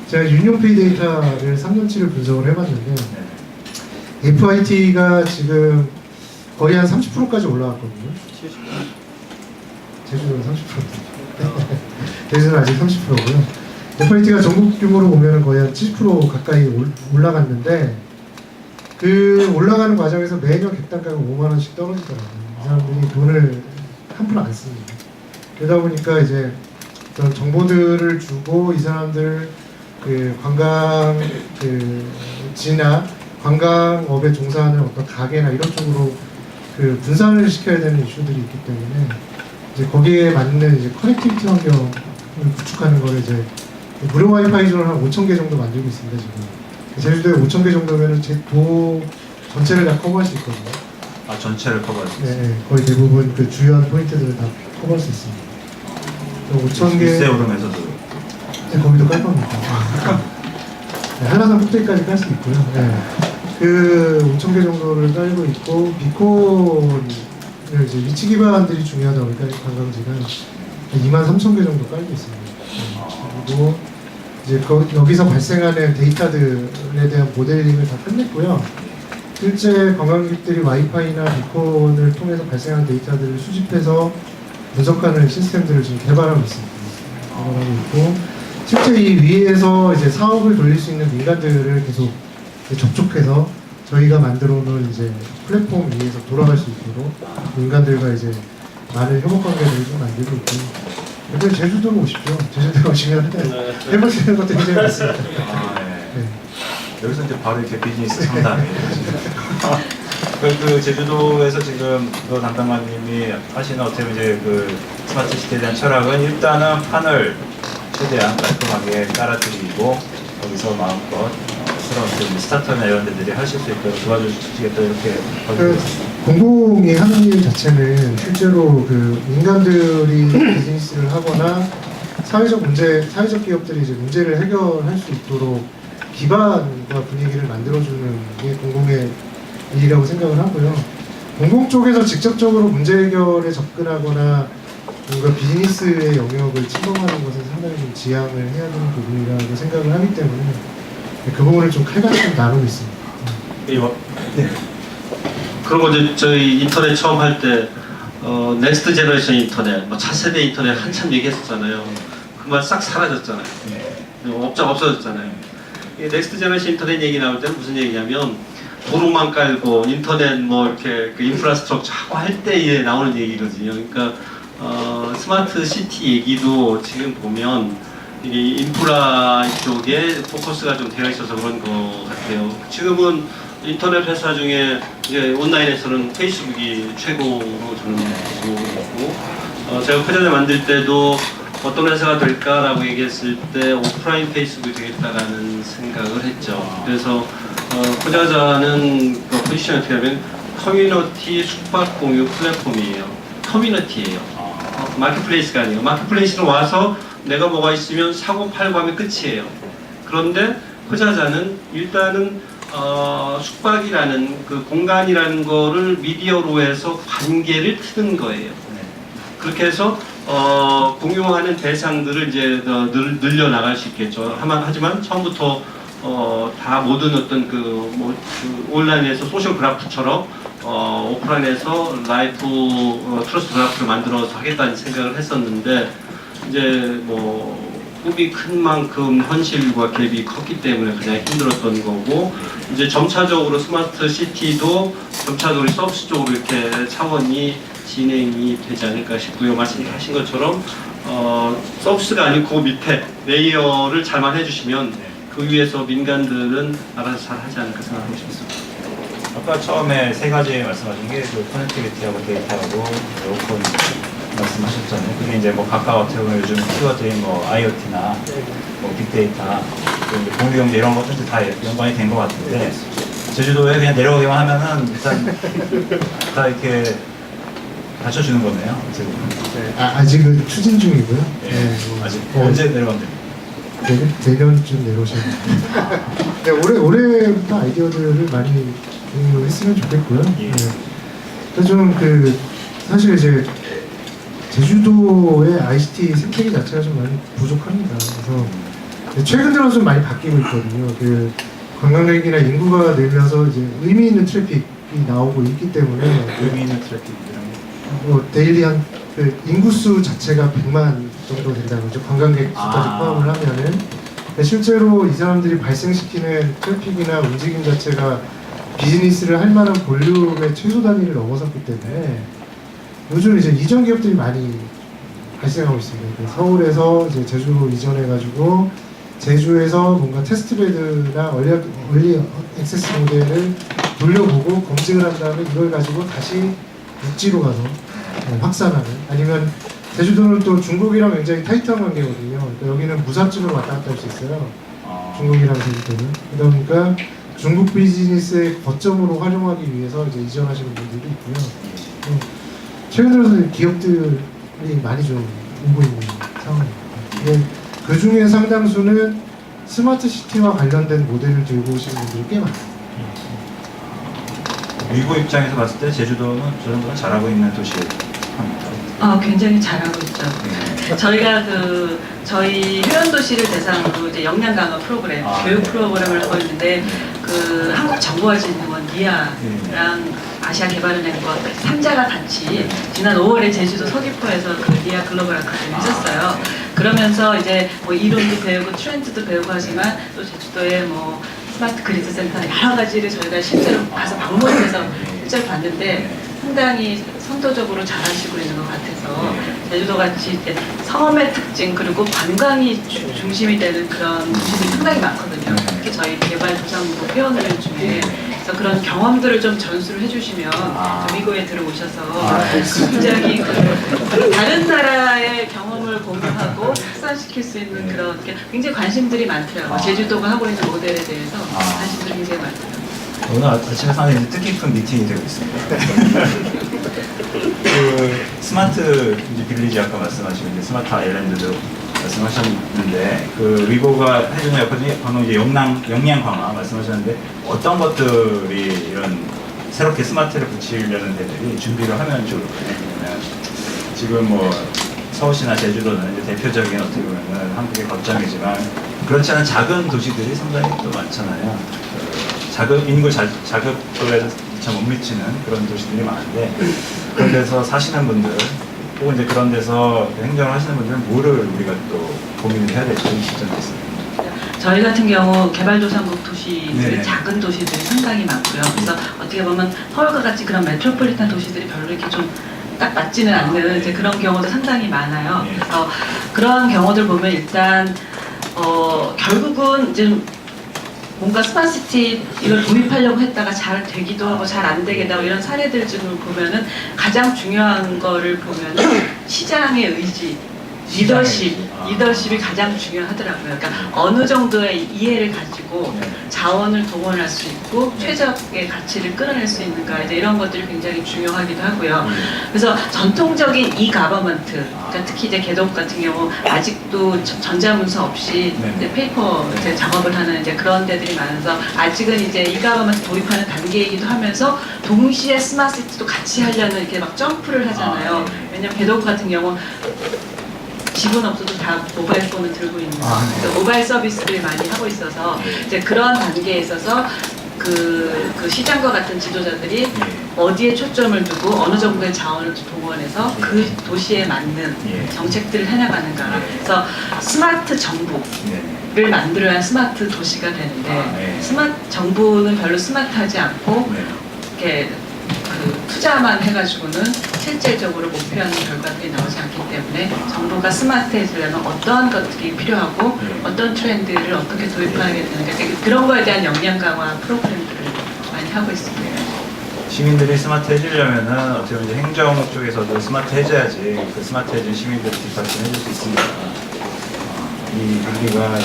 제가 유니온페이 데이터를 3년치를 분석을 해봤는데 FIT가 지금 거의 한 30%까지 올라갔거든요. 제주도는 30%. 제주도는 아직 30%고요. FIT가 전국 규모로 보면 거의 한 70% 가까이 올라갔는데 그 올라가는 과정에서 매년 객단가가 5만 원씩 떨어지더라고요. 이 사람들이 돈을 함부로 안 씁니다. 그러다 보니까 이제 그런 정보들을 주고 이 사람들 관광지나 관광업에 종사하는 어떤 가게나 이런 쪽으로 분산을 시켜야 되는 이슈들이 있기 때문에 이제 거기에 맞는 이제 커넥티비티 환경을 구축하는 거를 이제 무료 와이파이 존을 한 5,000개 정도 만들고 있습니다 지금. 제주도에 5,000개 정도면은 제 도 전체를 다 커버할 수 있거든요. 아, 전체를 커버할 수 있어요. 네, 거의 대부분 주요한 포인트들을 다 커버할 수 있습니다. 5,000개. 일세 오름에서도 네, 거기도 깔 겁니다. 네, 한라산 꼭대기까지 깔 수 있고요. 네. 5,000개 정도를 깔고 있고 비콘을 이제 위치 기반들이 중요하다 보니까 관광지가 23,000개 정도 깔고 있습니다. 그리고 이제 여기서 발생하는 데이터들에 대한 모델링을 다 끝냈고요. 실제 관광객들이 와이파이나 비콘을 통해서 발생하는 데이터들을 수집해서 분석하는 시스템들을 지금 개발하고 있습니다. 개발하고 있고 실제 이 위에서 이제 사업을 돌릴 수 있는 민간들을 계속 접촉해서 저희가 만들어 놓은 이제 플랫폼 위에서 돌아갈 수 있도록 민간들과 이제 많은 협업 관계들을 좀 만들고 있고. 근데 제주도로 오십시오. 제주도에 오시면 해보시는 것도 굉장히 많습니다. 아, 네. 네. 여기서 이제 바로 이렇게 비즈니스 상담이 제주도에서 지금 담당관님이 하시는 어떻게 이제 스마트 시티에 대한 철학은 일단은 판을 최대한 깔끔하게 깔아드리고 거기서 마음껏 새로운 스타트업이나 이런 데들이 하실 수 있도록 도와주시겠다 이렇게 공공이 하는 일 자체는 실제로 민간들이 비즈니스를 하거나 사회적 기업들이 이제 문제를 해결할 수 있도록 기반과 분위기를 만들어주는 게 공공의 일이라고 생각을 하고요. 공공 쪽에서 직접적으로 문제 해결에 접근하거나 뭔가 비즈니스의 영역을 침범하는 것은 상당히 좀 지양을 해야 되는 부분이라고 생각을 하기 때문에 그 부분을 좀 칼같이 좀 나누고 있습니다. 네. 그런 거 이제 저희 인터넷 처음 할 때 넥스트 제너레이션 인터넷, 차세대 인터넷 한참 얘기했었잖아요. 그 말 싹 사라졌잖아요. 업자가 없어졌잖아요. 이 넥스트 제너레이션 인터넷 얘기 나올 때는 무슨 얘기냐면 도로만 깔고 인터넷 이렇게 인프라스트럭처 하고 할 때에 나오는 얘기거든요. 그러니까 스마트 시티 얘기도 지금 보면 이게 인프라 쪽에 포커스가 좀 되어 있어서 그런 것 같아요. 지금은 인터넷 회사 중에 이제 온라인에서는 페이스북이 최고로 저는 보고 있고, 제가 코자자 만들 때도 어떤 회사가 될까라고 얘기했을 때 오프라인 페이스북이 되겠다라는 생각을 했죠. 그래서 코자자는 포지션이 어떻게 하면 커뮤니티 숙박 공유 플랫폼이에요. 커뮤니티예요. 마켓플레이스가 아니에요. 마켓플레이스로 와서 내가 뭐가 있으면 사고 팔고 하면 끝이에요. 그런데 코자자는 일단은 숙박이라는 공간이라는 거를 미디어로 해서 관계를 트는 거예요. 그렇게 해서 공유하는 대상들을 이제 늘려 나갈 수 있겠죠. 하지만 처음부터 다 모든 어떤 온라인에서 소셜 그래프처럼 오프라인에서 라이프 트러스트 그래프를 만들어서 하겠다는 생각을 했었는데 이제 꿈이 큰 만큼 현실과 갭이 컸기 때문에 그냥 힘들었던 거고, 이제 점차적으로 스마트 시티도 점차적으로 서비스 쪽으로 이렇게 차원이 진행이 되지 않을까 싶고요. 말씀하신 것처럼 서비스가 아니고 그 밑에 레이어를 잘만 해주시면 그 위에서 민간들은 알아서 잘 하지 않을까 생각하고 싶습니다. 아까 처음에 세 가지 말씀하신 게 그 커넥티비티하고 데이터하고 오픈 말씀하셨잖아요. 그게 이제 뭐 각각 어떻게 보면 요즘 키워드인 뭐 IoT나 뭐 빅데이터, 그리고 이제 공유경제 이런 것들도 다 연관이 된 것 같은데 제주도에 그냥 내려오기만 하면은 일단 다 이렇게 받쳐주는 거네요. 어떻게 보면. 네, 아직은 추진 중이고요. 네, 뭐, 아직 언제 내려가면 됩니까? 내년쯤 내려오시면 네, 올해부터 아이디어들을 많이 공유했으면 좋겠고요. 예. 네. 좀 사실 이제 제주도의 ICT 생태계 자체가 좀 많이 부족합니다. 그래서 최근 들어 좀 많이 바뀌고 있거든요. 관광객이나 인구가 늘면서 이제 의미 있는 트래픽이 나오고 있기 때문에 의미 있는 트래픽이랑 데일리 인구수 자체가 100만 정도 된다는 거죠. 관광객 수까지 포함을 하면은. 실제로 이 사람들이 발생시키는 트래픽이나 움직임 자체가 비즈니스를 할 만한 볼륨의 최소 단위를 넘어섰기 때문에 요즘 이제 이전 기업들이 많이 발생하고 있습니다. 서울에서 이제 제주로 이전해가지고 제주에서 뭔가 테스트베드나 얼리 액세스 모델을 돌려보고 검증을 한 다음에 이걸 가지고 다시 육지로 가서 확산하는, 아니면 제주도는 또 중국이랑 굉장히 타이트한 관계거든요. 그러니까 여기는 무사증으로 왔다 갔다 할 수 있어요. 중국이랑 제주도는. 그러다 보니까 중국 비즈니스의 거점으로 활용하기 위해서 이제 이전하시는 분들이 있고요. 최근 들어서 기업들이 많이 좀 오고 있는 상황입니다. 그 중에 상당수는 스마트 시티와 관련된 모델을 들고 오시는 분들이 꽤 많아요. 위고 입장에서 봤을 때 제주도는 저 정도는 잘하고 있는 도시입니다. 굉장히 잘하고 있죠. 저희가 저희 회원도시를 대상으로 이제 역량 강화 프로그램, 교육 프로그램을 하고 있는데 한국정보화진흥원 니아랑 아시아개발은행과 3자가 같이 지난 5월에 제주도 서귀포에서 니아 글로벌 아카데미 했었어요. 그러면서 이제 뭐 이론도 배우고 트렌드도 배우고 하지만 또 제주도에 뭐 스마트 그리드 센터 여러 가지를 저희가 실제로 가서 방문해서 실제로 봤는데 상당히 선도적으로 잘하시고 있는 것 같아서 제주도 같이 섬의 특징 그리고 관광이 중심이 되는 그런 도시들이 상당히 많거든요. 특히 저희 개발도상국 회원들 중에 그래서 그런 경험들을 좀 전수를 해주시면 미국에 들어오셔서 굉장히 다른 나라의 경험을 공유하고 확산시킬 수 있는 그런 굉장히 관심들이 많더라고요. 제주도가 하고 있는 모델에 대해서 관심들이 굉장히 많더라고요. 오늘 아침에 상당히 뜻깊은 미팅이 되고 있습니다. 스마트 빌리지 아까 말씀하신 스마트 아일랜드도 말씀하셨는데 위고가 해주는 역할이 방금 이제 역량 강화 말씀하셨는데 어떤 것들이 이런 새롭게 스마트를 붙이려는 데들이 준비를 하면 좋을까요? 지금 뭐 서울시나 제주도는 이제 대표적인 어떻게 보면 한국의 거점이지만 그렇지 않은 작은 도시들이 상당히 또 많잖아요. 인구 자급도에 잘 못 미치는 그런 도시들이 많은데 그런 데서 사시는 분들 혹은 이제 그런 데서 행정을 하시는 분들은 뭐를 우리가 또 고민을 해야 될지 이 시점에 있습니다. 저희 같은 경우 개발도상국 도시들이 네네. 작은 도시들이 상당히 많고요. 그래서 어떻게 보면 서울과 같이 그런 메트로폴리탄 도시들이 별로 이렇게 좀 딱 맞지는 않는 이제 그런 경우도 상당히 많아요. 그래서 그런 경우들 보면 일단 결국은 이제 뭔가 스마트시티 이걸 도입하려고 했다가 잘 되기도 하고 잘 안 되기도 하고 이런 사례들 좀 보면은 가장 중요한 거를 보면은 시장의 의지, 리더십이 가장 중요하더라고요. 그러니까 어느 정도의 이해를 가지고 자원을 동원할 수 있고 최적의 가치를 끌어낼 수 있는가 이제 이런 것들이 굉장히 중요하기도 하고요. 그래서 전통적인 e-가버먼트, 그러니까 특히 이제 개독 같은 경우 아직도 전자문서 없이 이제 페이퍼 이제 작업을 하는 이제 그런 데들이 많아서 아직은 이제 e-가버먼트 도입하는 단계이기도 하면서 동시에 스마트시티도 같이 하려는 이렇게 막 점프를 하잖아요. 왜냐면 개독 같은 경우 직원 없어도 다 모바일 폰을 들고 있는 모바일 서비스를 많이 하고 있어서 이제 그런 단계에 있어서 그 시장과 같은 지도자들이 어디에 초점을 두고 어느 정도의 자원을 동원해서 그 도시에 맞는 정책들을 해나가는가. 그래서 스마트 정부를 만들어야 스마트 도시가 되는데 스마트 정부는 별로 스마트하지 않고 이렇게 투자만 해가지고는 실질적으로 목표하는 결과들이 나오지 않기 때문에 정부가 스마트해지려면 어떠한 것들이 필요하고 어떤 트렌드를 어떻게 도입하게 되는가 그런 거에 대한 역량 강화 프로그램들을 많이 하고 있습니다. 시민들이 스마트해지려면은 어떻게 보면 이제 행정 쪽에서도 스마트해져야지 그 스마트해진 시민들을 뒷받침해줄 수 있습니다. 이 논리가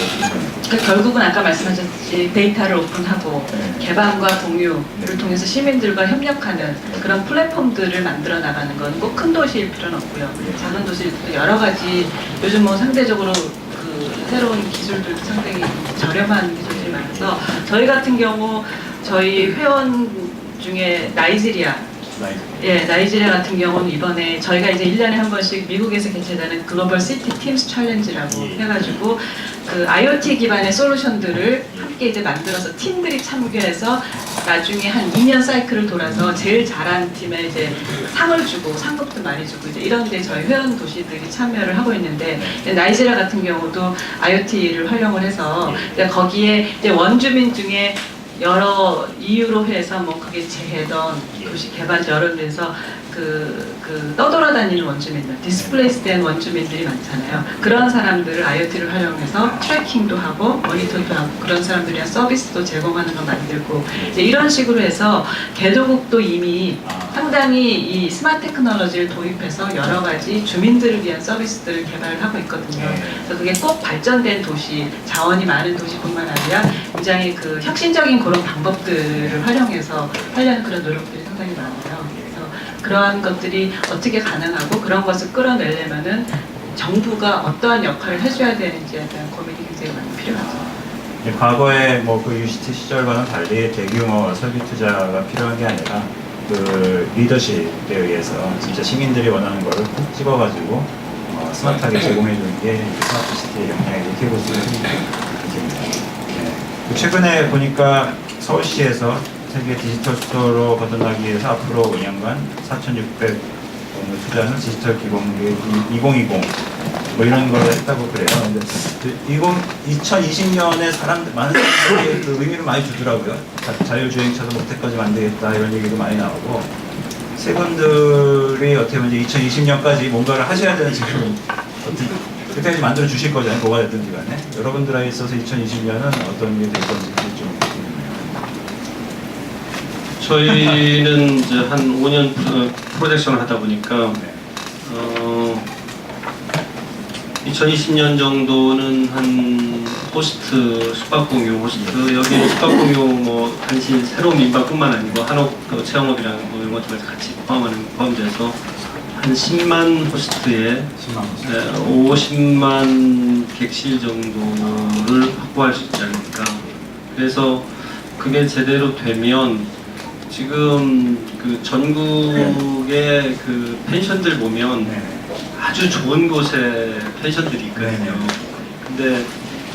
그러니까 결국은 아까 말씀하셨듯이 데이터를 오픈하고 개방과 공유를 통해서 시민들과 협력하는 그런 플랫폼들을 만들어 나가는 건 꼭 큰 도시일 필요는 없고요. 작은 도시도 여러 가지 요즘 뭐 상대적으로 그 새로운 기술들도 상당히 저렴한 기술들이 많아서 저희 같은 경우 저희 회원 중에 나이지리아 같은 경우는 이번에 저희가 이제 1년에 한 번씩 미국에서 개최되는 글로벌 시티 팀스 챌린지라고 해가지고 그 IoT 기반의 솔루션들을 함께 이제 만들어서 팀들이 참여해서 나중에 한 2년 사이클을 돌아서 제일 잘한 팀에 이제 상을 주고 상금도 많이 주고 이제 이런 데 저희 회원 도시들이 참여를 하고 있는데 나이지리아 같은 경우도 IoT를 활용을 해서 거기에 이제 원주민 중에 여러 이유로 해서 뭐 그게 재해던 도시 개발 여러 데서 그 떠돌아다니는 원주민들, 디스플레이스된 원주민들이 많잖아요. 그런 사람들을 IoT를 활용해서 트래킹도 하고 모니터도 하고 그런 사람들이랑 서비스도 제공하는 거 만들고 이제 이런 식으로 해서 개도국도 이미 상당히 이 스마트 테크놀로지를 도입해서 여러 가지 주민들을 위한 서비스들을 개발하고 있거든요. 그래서 그게 꼭 발전된 도시, 자원이 많은 도시뿐만 아니라 굉장히 그 혁신적인 그런 방법들을 활용해서 하려는 그런 노력들이 상당히 많아요. 그래서 그러한 것들이 어떻게 가능하고 그런 것을 끌어내려면은 정부가 어떠한 역할을 해줘야 되는지에 대한 고민이 굉장히 많이 필요하죠. 과거에 뭐 그 UCT 시절과는 달리 대규모 설비 투자가 필요한 게 아니라 그 리더십에 의해서 진짜 시민들이 원하는 거를 콕 집어가지고 스마트하게 제공해주는 게 스마트 시티의 영향이 이렇게 볼 수 있는 느낌입니다. 최근에 보니까 서울시에서 세계 디지털 수도로 거듭나기 위해서 앞으로 5년간 4,600억 원을 투자하는 디지털 기본계획 2020 뭐 이런 걸 했다고 그래요. 근데 2020년에 많은 사람들이 그 의미를 많이 주더라고요. 자율주행차도 못해까지 만들겠다 이런 얘기도 많이 나오고 세 분들이 어떻게 보면 이제 2020년까지 뭔가를 하셔야 되는 지금 그때까지 만들어 주실 거잖아요. 뭐가 됐든지 간에 여러분들에 있어서 2020년은 어떤 게 될 건지 좀 저희는 이제 한 5년 프로젝션을 하다 보니까 2020년 정도는 한 호스트, 숙박공유 호스트 여기 숙박공유 뭐 단신 새로운 민박뿐만 아니고 한옥 체험업이랑 뭐 이런 것들 같이 포함돼서 한 10만 호스트에 50만 객실 정도를 확보할 수 있지 않을까. 그래서 그게 제대로 되면 지금 그 전국의 그 펜션들 보면 아주 좋은 곳에 펜션들이 있거든요. 근데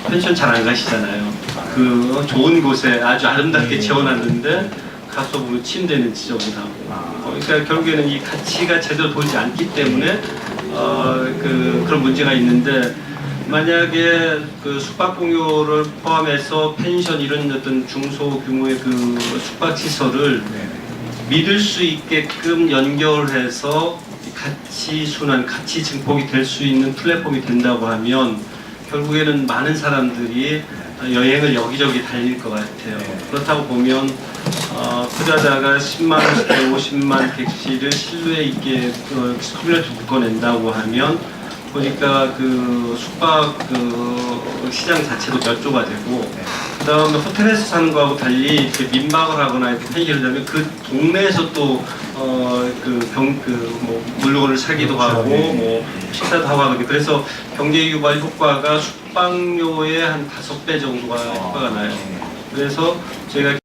펜션 잘 안 가시잖아요. 그 좋은 곳에 아주 아름답게 지어놨는데 가서 보면 침대는 지저분하고. 그러니까 결국에는 이 가치가 제대로 돌지 않기 때문에 그런 문제가 있는데 만약에 그 숙박공유를 포함해서 펜션 이런 어떤 중소규모의 그 숙박시설을 믿을 수 있게끔 연결해서 가치 순환, 가치 증폭이 될 수 있는 플랫폼이 된다고 하면 결국에는 많은 사람들이 여행을 여기저기 달릴 것 같아요. 그렇다고 보면 투자자가 10만 원대 50만 객실을 신뢰 있게 커뮤니티 묶어낸다고 하면 보니까 그 숙박 그 시장 자체도 몇 조가 되고 그 다음에 호텔에서 사는 거하고 달리 이렇게 민박을 하거나 이렇게 편의를 하면 그 동네에서 또 뭐 물건을 사기도 하고 뭐 식사도 하고 하거든요. 그래서 경제 유발 효과가 숙박료의 한 5배 정도가 효과가 나요. 그래서 저희가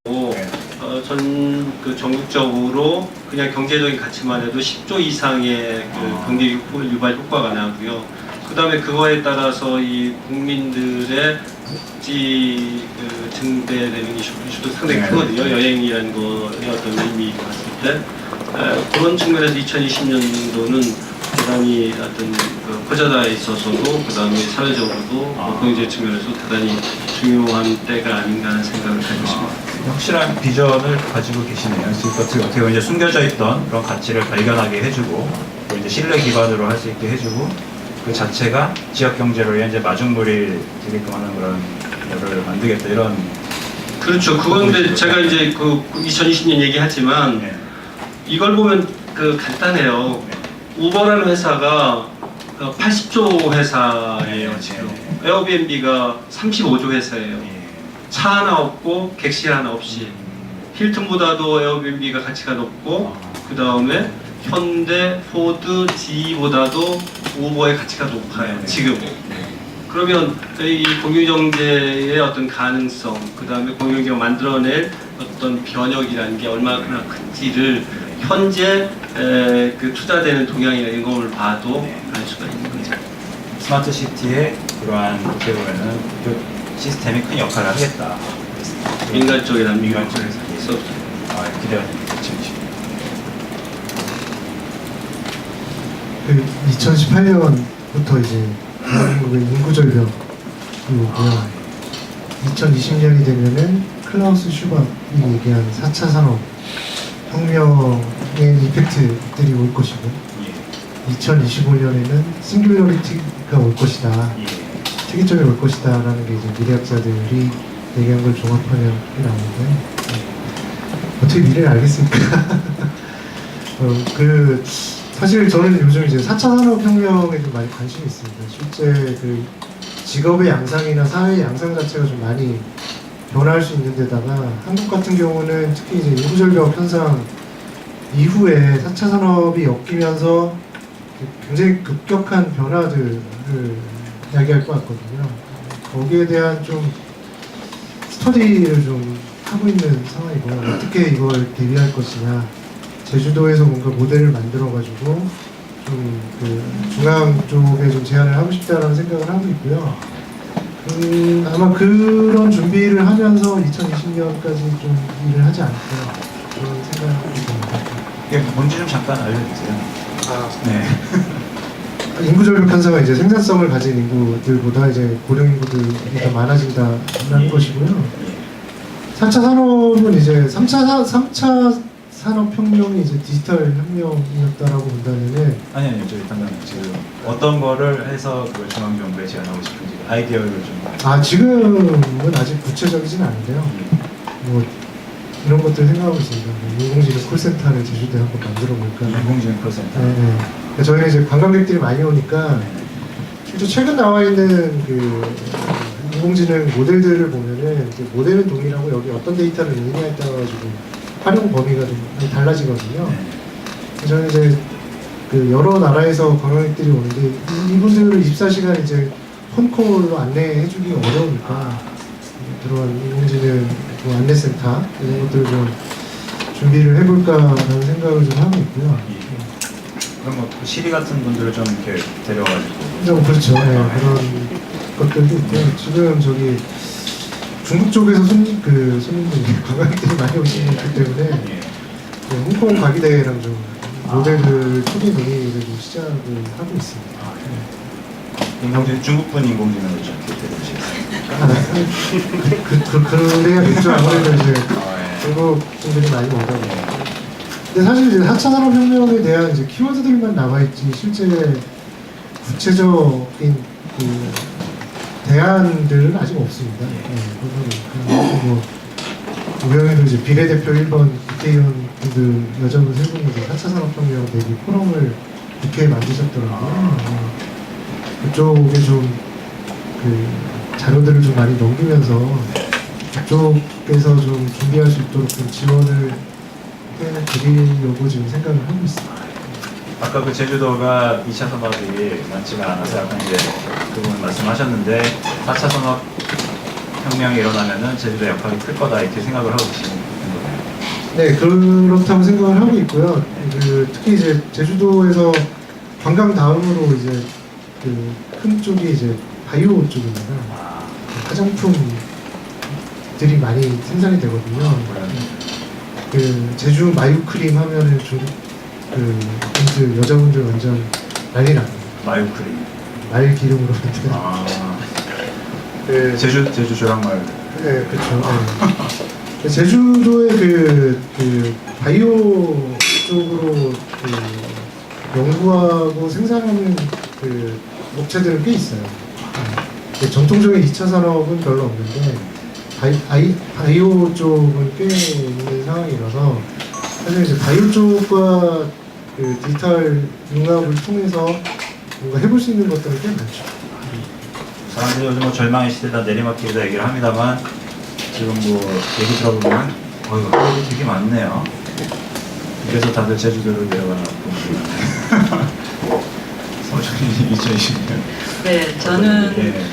전국적으로 그냥 경제적인 가치만 해도 10조 이상의 그 경제 유발 효과가 나고요. 그 다음에 그거에 따라서 이 국민들의 복지 증대되는 이슈도 상당히 크거든요. 여행이라는 거의 어떤 의미 봤을 때 그런 측면에서 2020년도는 대단히 어떤 퍼져다에 있어서도 그 다음에 사회적으로도 경제 측면에서 대단히 중요한 때가 아닌가 하는 생각을 가지고 있습니다. 확실한 비전을 가지고 계시네요. 그래서 어떻게 보면 이제 숨겨져 있던 그런 가치를 발견하게 해주고 또 이제 신뢰 기반으로 할 수 있게 해주고 그 자체가 지역 경제로 인해 이제 마중물이 되게끔 하는 그런 여를 만들겠다 이런. 그렇죠. 그건데 제가 이제 그 2020년 얘기하지만 네. 이걸 보면 그 간단해요. 우버라는 회사가 80조 회사예요 지금. 에어비앤비가 35조 회사예요. 예. 차 하나 없고 객실 하나 없이. 힐튼보다도 에어비앤비가 가치가 높고 그 다음에 현대, 포드, GE보다도 우버의 가치가 높아요. 지금. 그러면 이 공유경제의 어떤 가능성, 그 다음에 공유경제가 만들어낼 어떤 변혁이라는 게 얼마나 큰지를 현재 그 투자되는 동향이나 이런 걸 봐도 알 수가 있는 거죠. 스마트 시티의 그러한 어떻게 보면은 그 시스템이 큰 역할을 하겠다. 민간 쪽이라는 민간 쪽에서 있어. 기대가 됩니다. 지금. 2018년부터 이제 대한민국의 인구 절벽이 오고요. 2020년이 되면은 클라우스 슈밥이 얘기한 4차 산업 혁명의 이펙트들이 올 것이고, 2025년에는 싱귤러리티가 올 것이다, 특이점이 올 것이다라는 게 이제 미래학자들이 얘기한 걸 종합하면 나오는데, 어떻게 미래를 알겠습니까? 사실 저는 요즘 이제 4차 산업혁명에 좀 많이 관심이 있습니다. 실제 그 직업의 양상이나 사회의 양상 자체가 좀 많이 변화할 수 있는 데다가 한국 같은 경우는 특히 이제 인구절벽 현상 이후에 4차 산업이 엮이면서 굉장히 급격한 변화들을 이야기할 것 같거든요. 거기에 대한 좀 스터디를 좀 하고 있는 상황이고요. 어떻게 이걸 대비할 것이냐, 제주도에서 뭔가 모델을 만들어가지고 좀 그 중앙 쪽에 좀 제안을 하고 싶다라는 생각을 하고 있고요. 아마 그런 준비를 하면서 2020년까지 좀 일을 하지 않을까 그런 생각이 듭니다. 이게 뭔지 좀 잠깐 알려주세요. 네. 인구 절벽 현상은 이제 생산성을 가진 인구들보다 이제 고령 인구들이 더 많아진다는 것이고요. 4차 산업은 이제 3차 산업혁명이 이제 디지털 혁명이었다라고 본다면은 아니요, 저희 방금 지금 어떤 거를 해서 그 중앙정부에 제안하고 싶은지 아이디어를 좀. 지금은 아직 구체적이진 않은데요. 뭐 이런 것들 생각하고 있습니다. 인공지능 콜센터를 제주도에 한번 만들어 볼까. 인공지능 콜센터. 네. 저희는 이제 관광객들이 많이 오니까 실제 최근 나와 있는 그 인공지능 모델들을 보면은 이제 모델은 동일하고 여기 어떤 데이터를 넣느냐에 따라 가지고 활용 범위가 좀 많이 달라지거든요. 저는 이제 그 여러 나라에서 관광객들이 오는데 이분들을 24시간 이제 폰콜로 안내해주기 어려우니까 그런 인공지능 뭐 안내센터 이런 것들을 좀 준비를 해볼까라는 생각을 좀 하고 있고요. 그럼 뭐 시리 같은 분들을 좀 이렇게 데려와가지고. 좀 그렇죠. 네, 그런 것들도 있고요. 지금 저기 중국 쪽에서 손님들이 관광객들이 많이 오시기 때문에 그 홍콩 과기대회랑 좀 모델들 초기 논의를 좀 시작을 하고 있습니다. 인공지능 중국분 인공지능을 좀 이렇게 데려오시겠어요? 그래야겠죠. 아무래도 이제 중국 분들이 많이 오다 보니까. 근데 사실 이제 4차 산업혁명에 대한 이제 키워드들만 남아있지 실제 구체적인 그 대안들은 아직 없습니다. 뭐 우영이도 이제 비례대표 1번 국회의원 분들 여자분 세 분이 이제 4차 산업혁명 대비 포럼을 국회에 만드셨더라고요. 그쪽에 좀 그 자료들을 좀 많이 넘기면서 그쪽에서 좀 준비할 수 있도록 좀 지원을 해드리려고 지금 생각을 하고 있습니다. 아까 그 제주도가 2차 산업이 많지가 않아서 약간 이제 그 부분 말씀하셨는데 4차 산업 혁명이 일어나면은 제주도의 역할이 클 거다 이렇게 생각을 하고 계시는 거예요. 네, 그렇다고 생각을 하고 있고요. 특히 이제 제주도에서 관광 다음으로 이제 그 큰 쪽이 이제 바이오 쪽입니다. 화장품들이 많이 생산이 되거든요. 그 제주 마유 크림 하면은 분들 여자분들 완전 난리 납니다. 마유 크림. 말 기름으로 만든. 제주 조랑말. 네, 그렇죠. 네. 제주도의 그 바이오 쪽으로 연구하고 생산하는 그 업체들은 꽤 있어요. 전통적인 2차 산업은 별로 없는데 바이오 쪽은 꽤 있는 상황이라서 사실 이제 바이오 쪽과 그 디지털 융합을 통해서 뭔가 해볼 수 있는 것들은 꽤 많죠. 사람들이 요즘 뭐 절망의 시대다 내리막길이다 얘기를 합니다만 지금 뭐 얘기 들어보면 이거 얘기 되게 많네요. 그래서 다들 제주도를 내려가는 분들이 서울시 2020년. 네, 저는 네.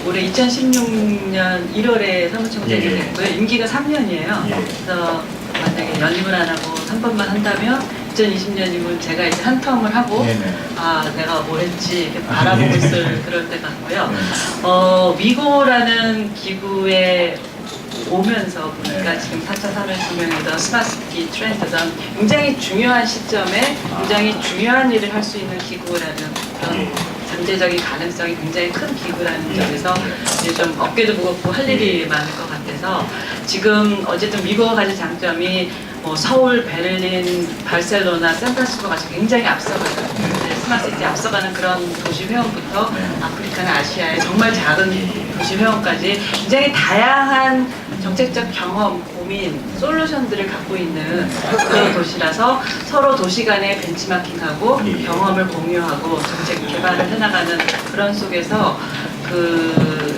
올해 2016년 1월에 사무총장이 예. 됐고요. 임기가 3년이에요. 예. 그래서 만약에 연임을 안 하고 3번만 한다면 2020년이면 제가 이제 한 텀을 하고 네네. 아 내가 뭘 했지 이렇게 바라보고 있을 그럴 때 같고요. 네. 위고라는 기구에 오면서 보니까 네. 지금 4차 산업혁명이든 스마트시티 트렌드든 굉장히 중요한 시점에 굉장히 중요한 일을 할 수 있는 기구라는 그런 예. 잠재적인 가능성이 굉장히 큰 기구라는 예. 점에서 이제 좀 어깨도 무겁고 할 일이 많을 것 같아서 지금 어쨌든 미국과 가진 장점이 뭐 서울, 베를린, 바르셀로나, 샌프란시스코 같이 굉장히 앞서가요. 스마트시티 앞서가는 그런 도시 회원부터 네. 아프리카나 아시아의 정말 작은 도시 회원까지 굉장히 다양한 정책적 경험, 고민, 솔루션들을 갖고 있는 그런 도시라서 서로 도시 간에 벤치마킹하고 예. 경험을 공유하고 정책 개발을 해나가는 그런 속에서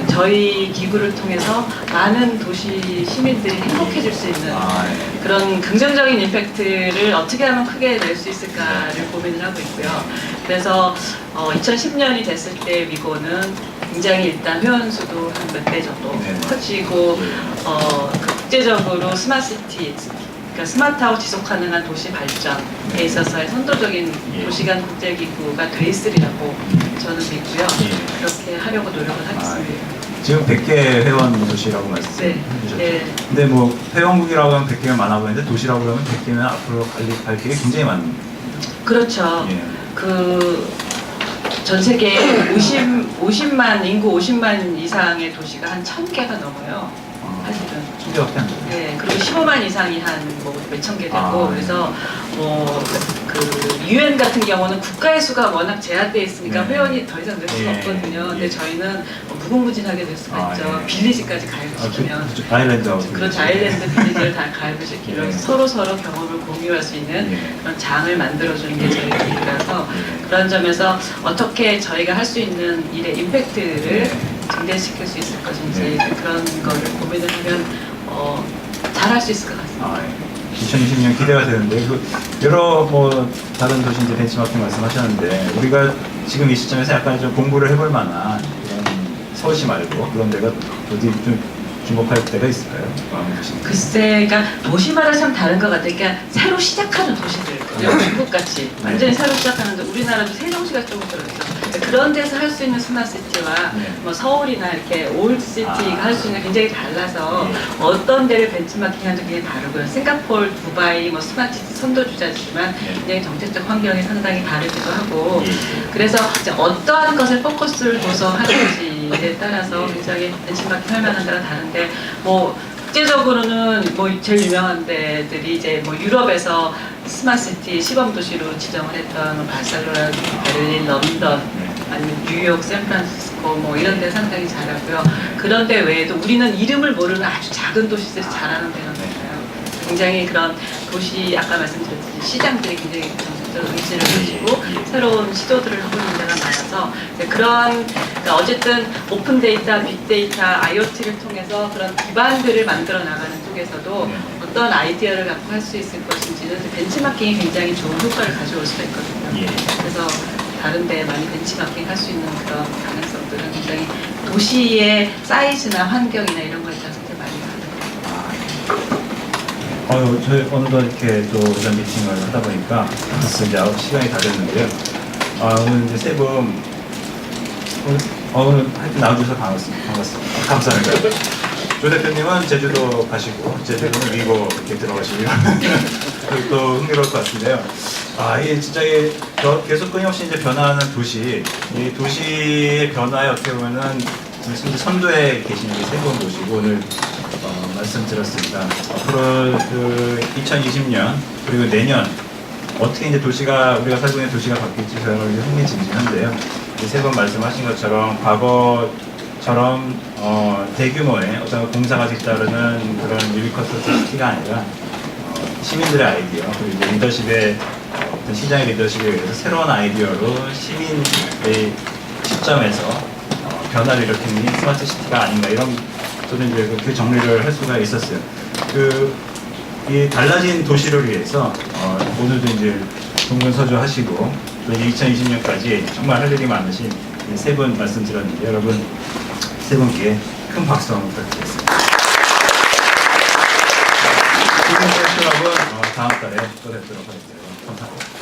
저희 기구를 통해서 많은 도시 시민들이 행복해질 수 있는 네. 그런 긍정적인 임팩트를 어떻게 하면 크게 낼 수 있을까를 고민을 하고 있고요. 그래서 2010년이 됐을 때 위고는 굉장히 일단 회원 수도 한 몇 배 정도 네. 커지고 국제적으로 스마트시티, 그러니까 스마트하고 지속 가능한 도시 발전에 있어서의 선도적인 예. 도시간 국제기구가 돼 있으리라고 저는 믿고요. 예. 그렇게 하려고 노력을 하겠습니다. 지금 100개 회원 도시라고 말씀해 네. 주셨죠. 네. 근데 뭐 회원국이라고 하면 100개면 많아 보이는데 도시라고 하면 100개면 앞으로 갈 길이 굉장히 많은. 그렇죠. 예. 전 세계에 50만 인구 50만 이상의 도시가 한 1000개가 넘어요. 사실은. 1000개밖에 안 돼요. 네, 그리고 15만 이상이 한 뭐 몇천 개 되고 아, 그래서 그 UN 같은 경우는 국가의 수가 워낙 제한돼 있으니까 네. 회원이 더 이상 늘 수가 예, 없거든요. 근데 예. 저희는 무궁무진하게 될 수가 아, 있죠. 예. 빌리지까지 가입을 시키면. 아일랜드하고. 그렇죠. 아일랜드 빌리지를 다 가입을 시키면 예. 서로 경험을 공유할 수 있는 예. 그런 장을 만들어주는 게 저희 기구라서 예. 그런 점에서 어떻게 저희가 할 수 있는 일의 임팩트를 예. 증대시킬 수 있을 것인지 예. 그런 거를 고민을 하면 잘 할 수 있을 것 같습니다. 2020년 기대가 되는데 여러 뭐 다른 도시 이제 벤치마킹 말씀하셨는데 우리가 지금 이 시점에서 약간 좀 공부를 해볼 만한 그런 서울시 말고 그런 데가 어디 좀 주목할 때가 있을까요? 글쎄, 그러니까 도시마다 참 다른 것 같아요. 그러니까 새로 시작하는 도시들, 중국같이 완전히 새로 시작하는데 우리나라도 세종시가 조금 들어있죠. 그런 데서 할 수 있는 스마트시티와 네. 뭐 서울이나 이렇게 올드시티가 할 수 있는 굉장히 달라서 네. 어떤 데를 벤치마킹하는 게 다르고요. 싱가포르, 두바이, 뭐 스마트시티 선도주자지만 네. 굉장히 정책적 환경이 상당히 다르기도 하고 예. 그래서 이제 어떠한 것을 포커스를 둬서 하는지에 따라서 굉장히 벤치마킹 할 만한 데가 다른데 뭐 국제적으로는 뭐 제일 유명한 데들이 이제 뭐 유럽에서 스마트시티 시범 도시로 지정을 했던 뭐 바르셀로나, 베를린, 런던, 아니면 뉴욕, 샌프란시스코 뭐 이런 데 상당히 잘하고요. 그런 데 외에도 우리는 이름을 모르는 아주 작은 도시들에서 잘하는 데가 많아요. 굉장히 그런 도시 아까 말씀드렸듯이 시장들이 굉장히 정책적 의지를 가지고 새로운 시도들을 하고 있는 데가 많아서 그런 그러니까 어쨌든 오픈 데이터, 빅데이터, IoT를 통해서 그런 기반들을 만들어 나가는 쪽에서도 어떤 아이디어를 갖고 할 수 있을 것인지는 벤치마킹이 굉장히 좋은 효과를 가져올 수가 있거든요. 그래서 다른 데 많이 벤치마킹 할 수 있는 그런 가능성들은 굉장히 도시의 사이즈나 환경이나 이런 거에 따라서 되게 많이 다르거든요. 저희 어느덧 이렇게 또 이런 미팅을 하다 보니까 벌써 이제 시간이 다 됐는데요. 오늘 이제 세 분 오늘 하여튼 나와주셔서 반갑습니다. 감사합니다. 조 대표님은 제주도 가시고 제주도는 위고 이렇게 들어가시면 또 흥미로울 것 같은데요. 이게 진짜 계속 끊임없이 이제 변화하는 도시, 이 도시의 변화에 어떻게 보면은 선두에 계신 세 분 모시고 오늘 말씀드렸습니다. 앞으로 2020년 그리고 내년 어떻게 이제 도시가 우리가 살고 있는 도시가 바뀔지 저는 흥미진진한데요. 세 번 말씀하신 것처럼 과거처럼 대규모의 어떤 공사가 뒤따르는 그런 유니커스 시티가 아니라 시민들의 아이디어 그리고 이제 리더십의 어떤 시장의 리더십에 의해서 새로운 아이디어로 시민의 시점에서 변화를 일으키는 스마트 시티가 아닌가 이런 저는 이제 그 정리를 할 수가 있었어요. 이 달라진 도시를 위해서 오늘도 이제 동분서주하시고 또 2020년까지 정말 할 일이 많으신 세 분 말씀드렸는데 여러분 세 분께 큰 박수 한번 부탁드리겠습니다. 지금 여러분 다음 달에 또 뵙도록 하겠습니다. 감사합니다.